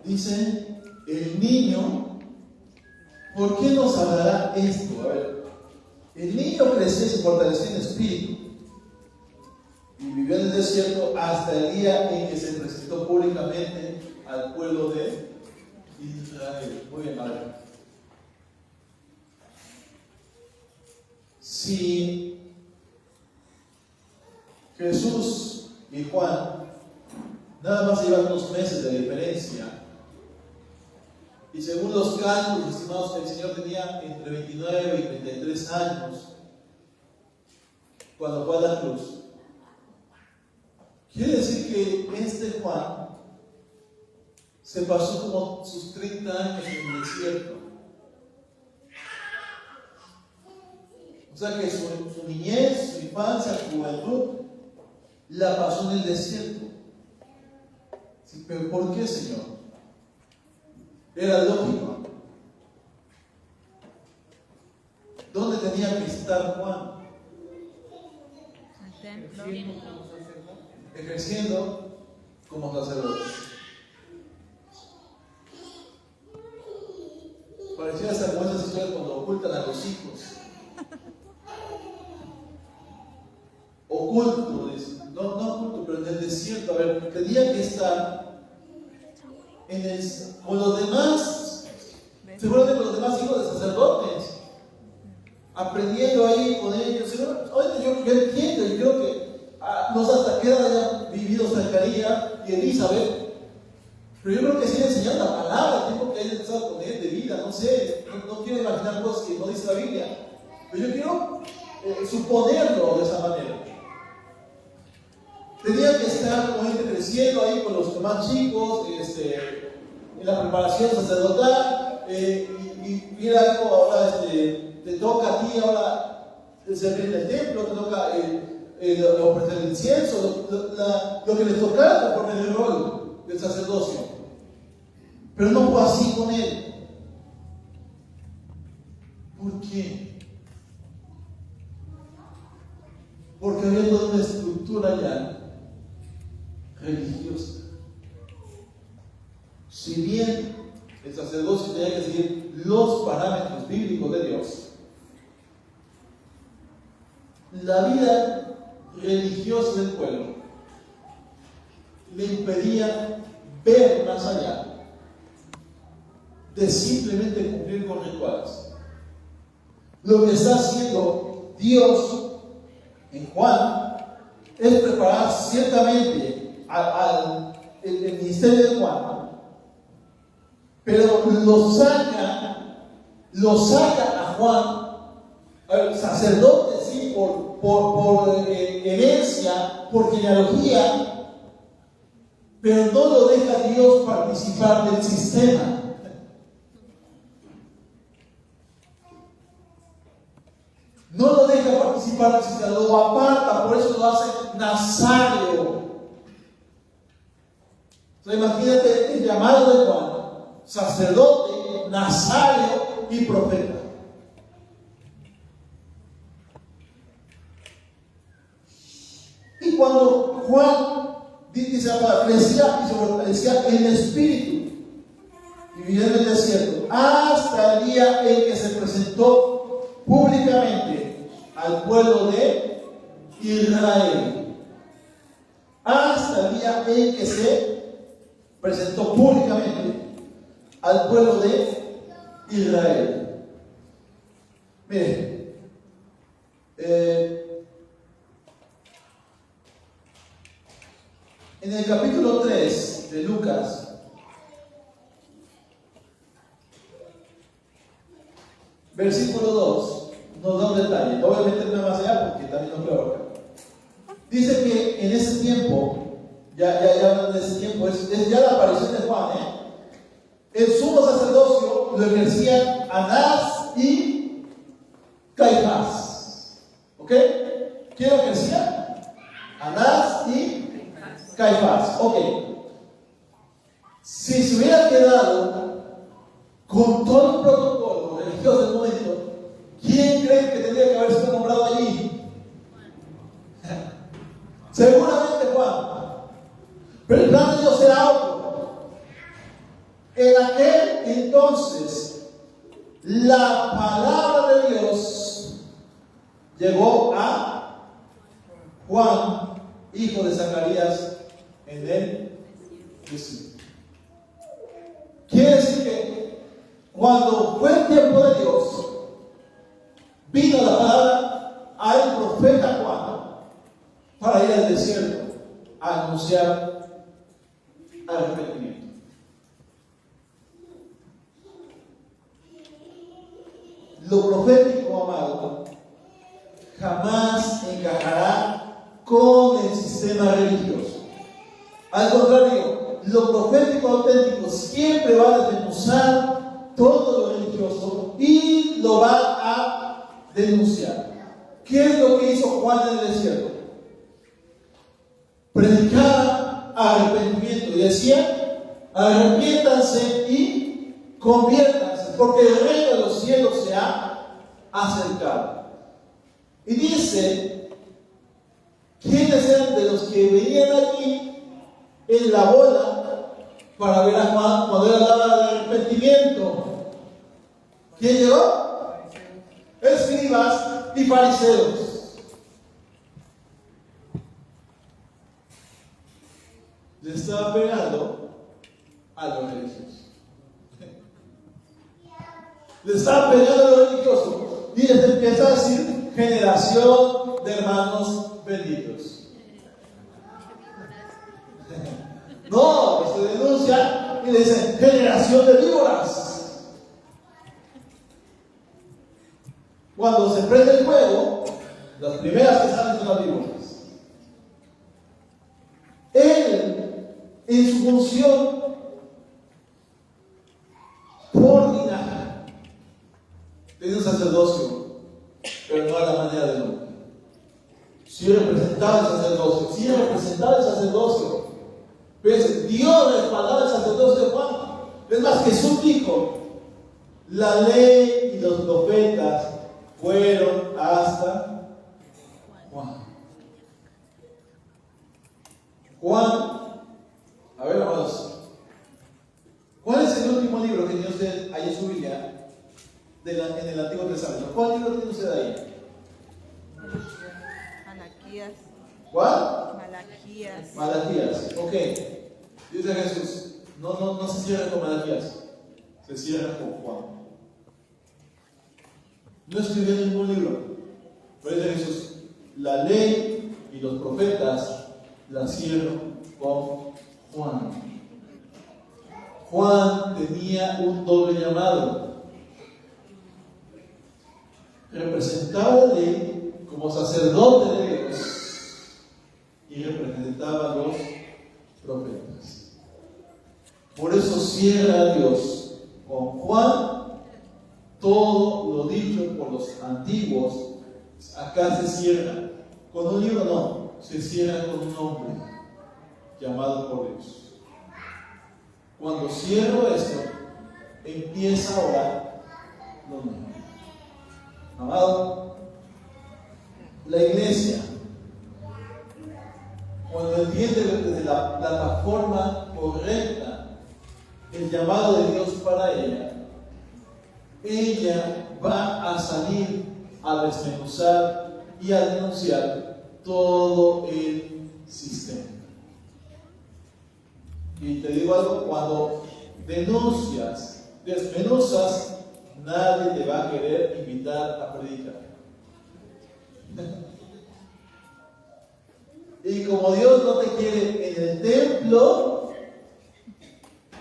dice el niño. ¿Por qué nos hablará esto? A ver, el niño creció y se fortaleció en espíritu y vivió en el desierto hasta el día en que se presentó públicamente al pueblo de Israel. Muy bien, madre. Si Jesús y Juan nada más llevan unos meses de diferencia, y según los cálculos estimados que el Señor tenía entre 29 y 33 años cuando fue a la cruz, quiere decir que este Juan se pasó como sus 30 años en el desierto. O sea que su niñez, su infancia, su juventud la pasó en el desierto. Sí, pero ¿por qué, Señor? Era lógico. ¿Dónde tenía que estar Juan? Ejerciendo como sacerdote. Parecía hasta como esas historias cuando ocultan a los hijos. Oculto, no oculto, pero en el desierto. A ver, tenía que estar con los demás, seguramente con los demás hijos de sacerdotes, aprendiendo ahí con ellos. Oye, yo entiendo, y creo que no sé hasta qué edad hayan vivido Zacarías y Elizabeth, pero yo creo que sí le enseñan la palabra, el tiempo que hayan empezado con él de vida, no sé, no quiero imaginar cosas que no dice la Biblia, pero yo quiero suponerlo de esa manera. Tenía que estar como gente creciendo ahí con los demás chicos, en la preparación sacerdotal, y mira, hijo, ahora te toca a ti ahora servir en el templo, te toca ofrecer el incienso, lo que les tocara conforme el rol del sacerdocio. Pero no fue así con él. ¿Por qué? Porque había toda una estructura ya religiosa. Si bien el sacerdocio tenía que seguir los parámetros bíblicos de Dios, la vida religiosa del pueblo le impedía ver más allá de simplemente cumplir con rituales. Lo que está haciendo Dios en Juan es preparar ciertamente el ministerio de Juan, pero lo saca a Juan, al sacerdote, sí, por herencia, por genealogía, pero no lo deja Dios participar del sistema. No lo deja participar del sistema, lo aparta, por eso lo hace nazario. Entonces imagínate el llamado de Juan: sacerdote, nazario y profeta. Y cuando Juan dice la palabra, crecía y se fortalecía en espíritu y vivía en el desierto hasta el día en que se presentó públicamente al pueblo de Israel. Hasta el día en que se presentó públicamente al pueblo de Israel. Miren, en el capítulo 3 de Lucas, versículo 2, nos da un detalle. No voy a meterme más allá porque también no quiero ahorcar. Dice que en ese tiempo, ya hablan de ese tiempo, es ya la aparición de Juan, el sumo sacerdocio lo ejercían Anás y Caifás. ¿Ok? ¿Quién lo ejercía? Anás y Caifás. Ok. Si se hubiera quedado con todo el protocolo religioso del momento, ¿quién cree que tendría que haber sido nombrado allí? Seguramente Juan. Pero el plan de Dios era otro. En aquel entonces, la palabra de Dios llegó a Juan, hijo de Zacarías, en el desierto. Quiere decir que cuando fue el tiempo de Dios, vino la palabra al profeta Juan para ir al desierto a anunciar arrepentimiento. Lo profético, amado, jamás encajará con el sistema religioso. Al contrario, lo profético auténtico siempre va a desmenuzar todo lo religioso y lo va a denunciar. ¿Qué es lo que hizo Juan en el desierto? Predicaba arrepentimiento y decía: arrepiéntanse y conviértanse, porque el reino de los cielos se ha acercado. Y dice: ¿quiénes eran de los que venían aquí en la bola para ver a Juan cuando él hablaba de arrepentimiento? ¿Quién llegó? Escribas y fariseos. Le estaba pegando a los religiosos. Le estaba pegando a los religiosos. Y les empieza a decir: generación de hermanos benditos. No, se denuncia y le dicen: generación de víboras. Cuando se prende el fuego, las primeras que salen son las víboras. Él, en su función ordinaria, tenía un sacerdocio, pero no a la manera del hombre. Sí representaba el sacerdocio, Pero Dios respaldaba el sacerdocio de Juan. Es más, Jesús dijo: la ley y los profetas fueron hasta Juan. Juan, a ver, hermanos, ¿cuál es el último libro que tiene usted ahí en su Biblia en el Antiguo Testamento? ¿Cuál libro tiene usted ahí? Malaquías. ¿Cuál? Malaquías. Ok. Dice Jesús: no se cierra con Malaquías, se cierra con Juan. No escribió ningún libro. Pero dice Jesús: la ley y los profetas la cierro con Juan. Juan tenía un doble llamado. Representaba la ley como sacerdote de Dios y representaba a los profetas. Por eso cierra Dios con Juan todo lo dicho por los antiguos. Acá se cierra con un libro, no, se cierra con un hombre llamado por Dios. Cuando cierro esto, empieza ahora lo nuevo. Amado, la iglesia, cuando entiende desde la plataforma correcta el llamado de Dios para ella va a salir a desmenuzar y a denunciar todo el sistema. Y te digo algo, cuando denuncias, desmenuzas, nadie te va a querer invitar a predicar. Y como Dios no te quiere en el templo,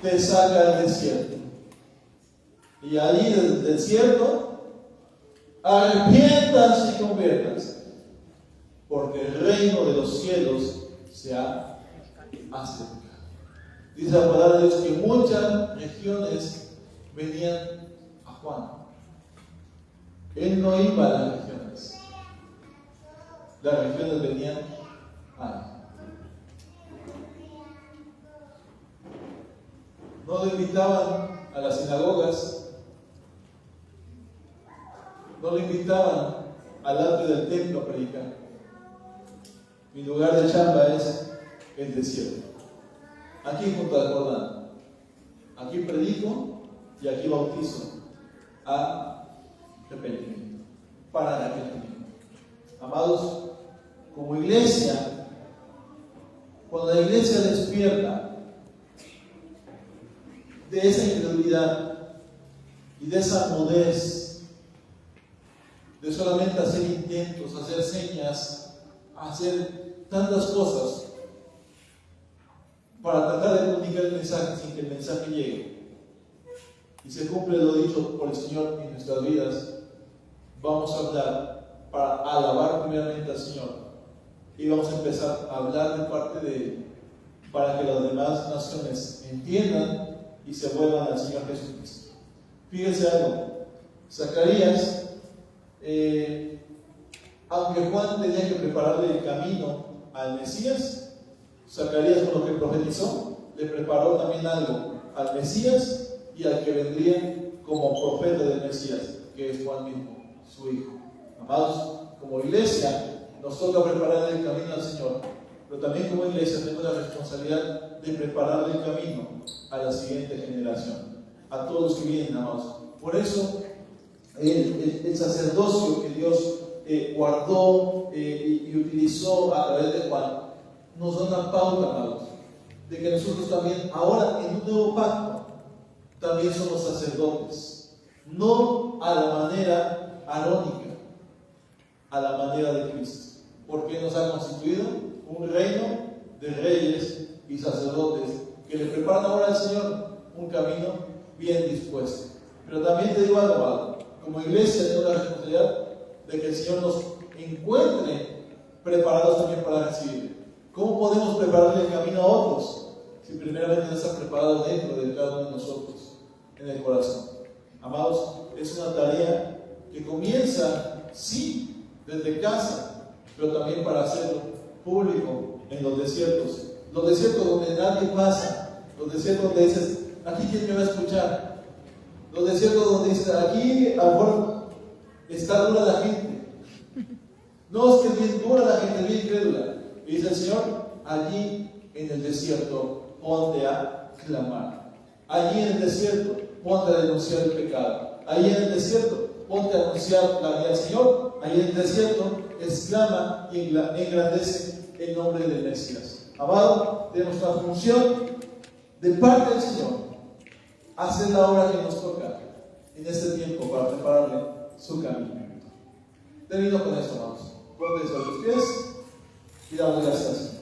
te saca al desierto. Y ahí del desierto, arrepientas y conviertas, porque el reino de los cielos se ha acercado. Dice la palabra de Dios que muchas regiones venían a Juan. Él no iba a las regiones. Las regiones venían a él. No lo invitaban a las sinagogas, no lo invitaban al atrio del templo a predicar. Mi lugar de chamba es el desierto. Aquí junto al Jordán. Aquí predico y aquí bautizo a arrepentimiento, para arrepentimiento. Amados, como iglesia, cuando la iglesia despierta de esa incredulidad y de esa mudez, de solamente hacer intentos, hacer señas, hacer tantas cosas para tratar de comunicar el mensaje sin que el mensaje llegue, y se cumple lo dicho por el Señor en nuestras vidas, vamos a hablar para alabar primeramente al Señor, y vamos a empezar a hablar de parte de Él, para que las demás naciones entiendan y se vuelvan al Señor Jesucristo. Fíjense algo, Zacarías, aunque Juan tenía que prepararle el camino al Mesías, Zacarías, con lo que profetizó, le preparó también algo al Mesías y al que vendría como profeta del Mesías, que es Juan mismo, su hijo. Amados, como iglesia nos toca preparar el camino al Señor, pero también como iglesia tenemos la responsabilidad de prepararle el camino a la siguiente generación, a todos los que vienen, amados. Por eso el sacerdocio que Dios guardó y utilizó a través de Juan nos da una pauta, amados, de que nosotros también, ahora en un nuevo pacto, también somos sacerdotes, no a la manera arónica, a la manera de Cristo, porque nos ha constituido un reino de reyes y sacerdotes que le preparan ahora al Señor un camino bien dispuesto. Pero también te digo algo, amado, como iglesia tengo la responsabilidad de que el Señor nos encuentre preparados también para recibir. ¿Cómo podemos prepararle el camino a otros si primeramente no está preparado dentro de cada uno de nosotros, en el corazón? Amados, es una tarea que comienza, sí, desde casa, pero también para hacerlo público en los desiertos donde nadie pasa, los desiertos donde dices, aquí quién me va a escuchar, los desiertos donde dices, aquí a lo mejor está dura la gente, no, es que es bien dura la gente, bien crédula. Y dice el Señor, allí en el desierto ponte a clamar. Allí en el desierto ponte a denunciar el pecado. Allí en el desierto ponte a anunciar la vida del Señor. Allí en el desierto exclama y engrandece el nombre del Mesías. Amado, tenemos una función de parte del Señor, hacer la obra que nos toca en este tiempo para prepararle su camino. Termino con esto, amados. Ponte sobre tus pies y damos gracias.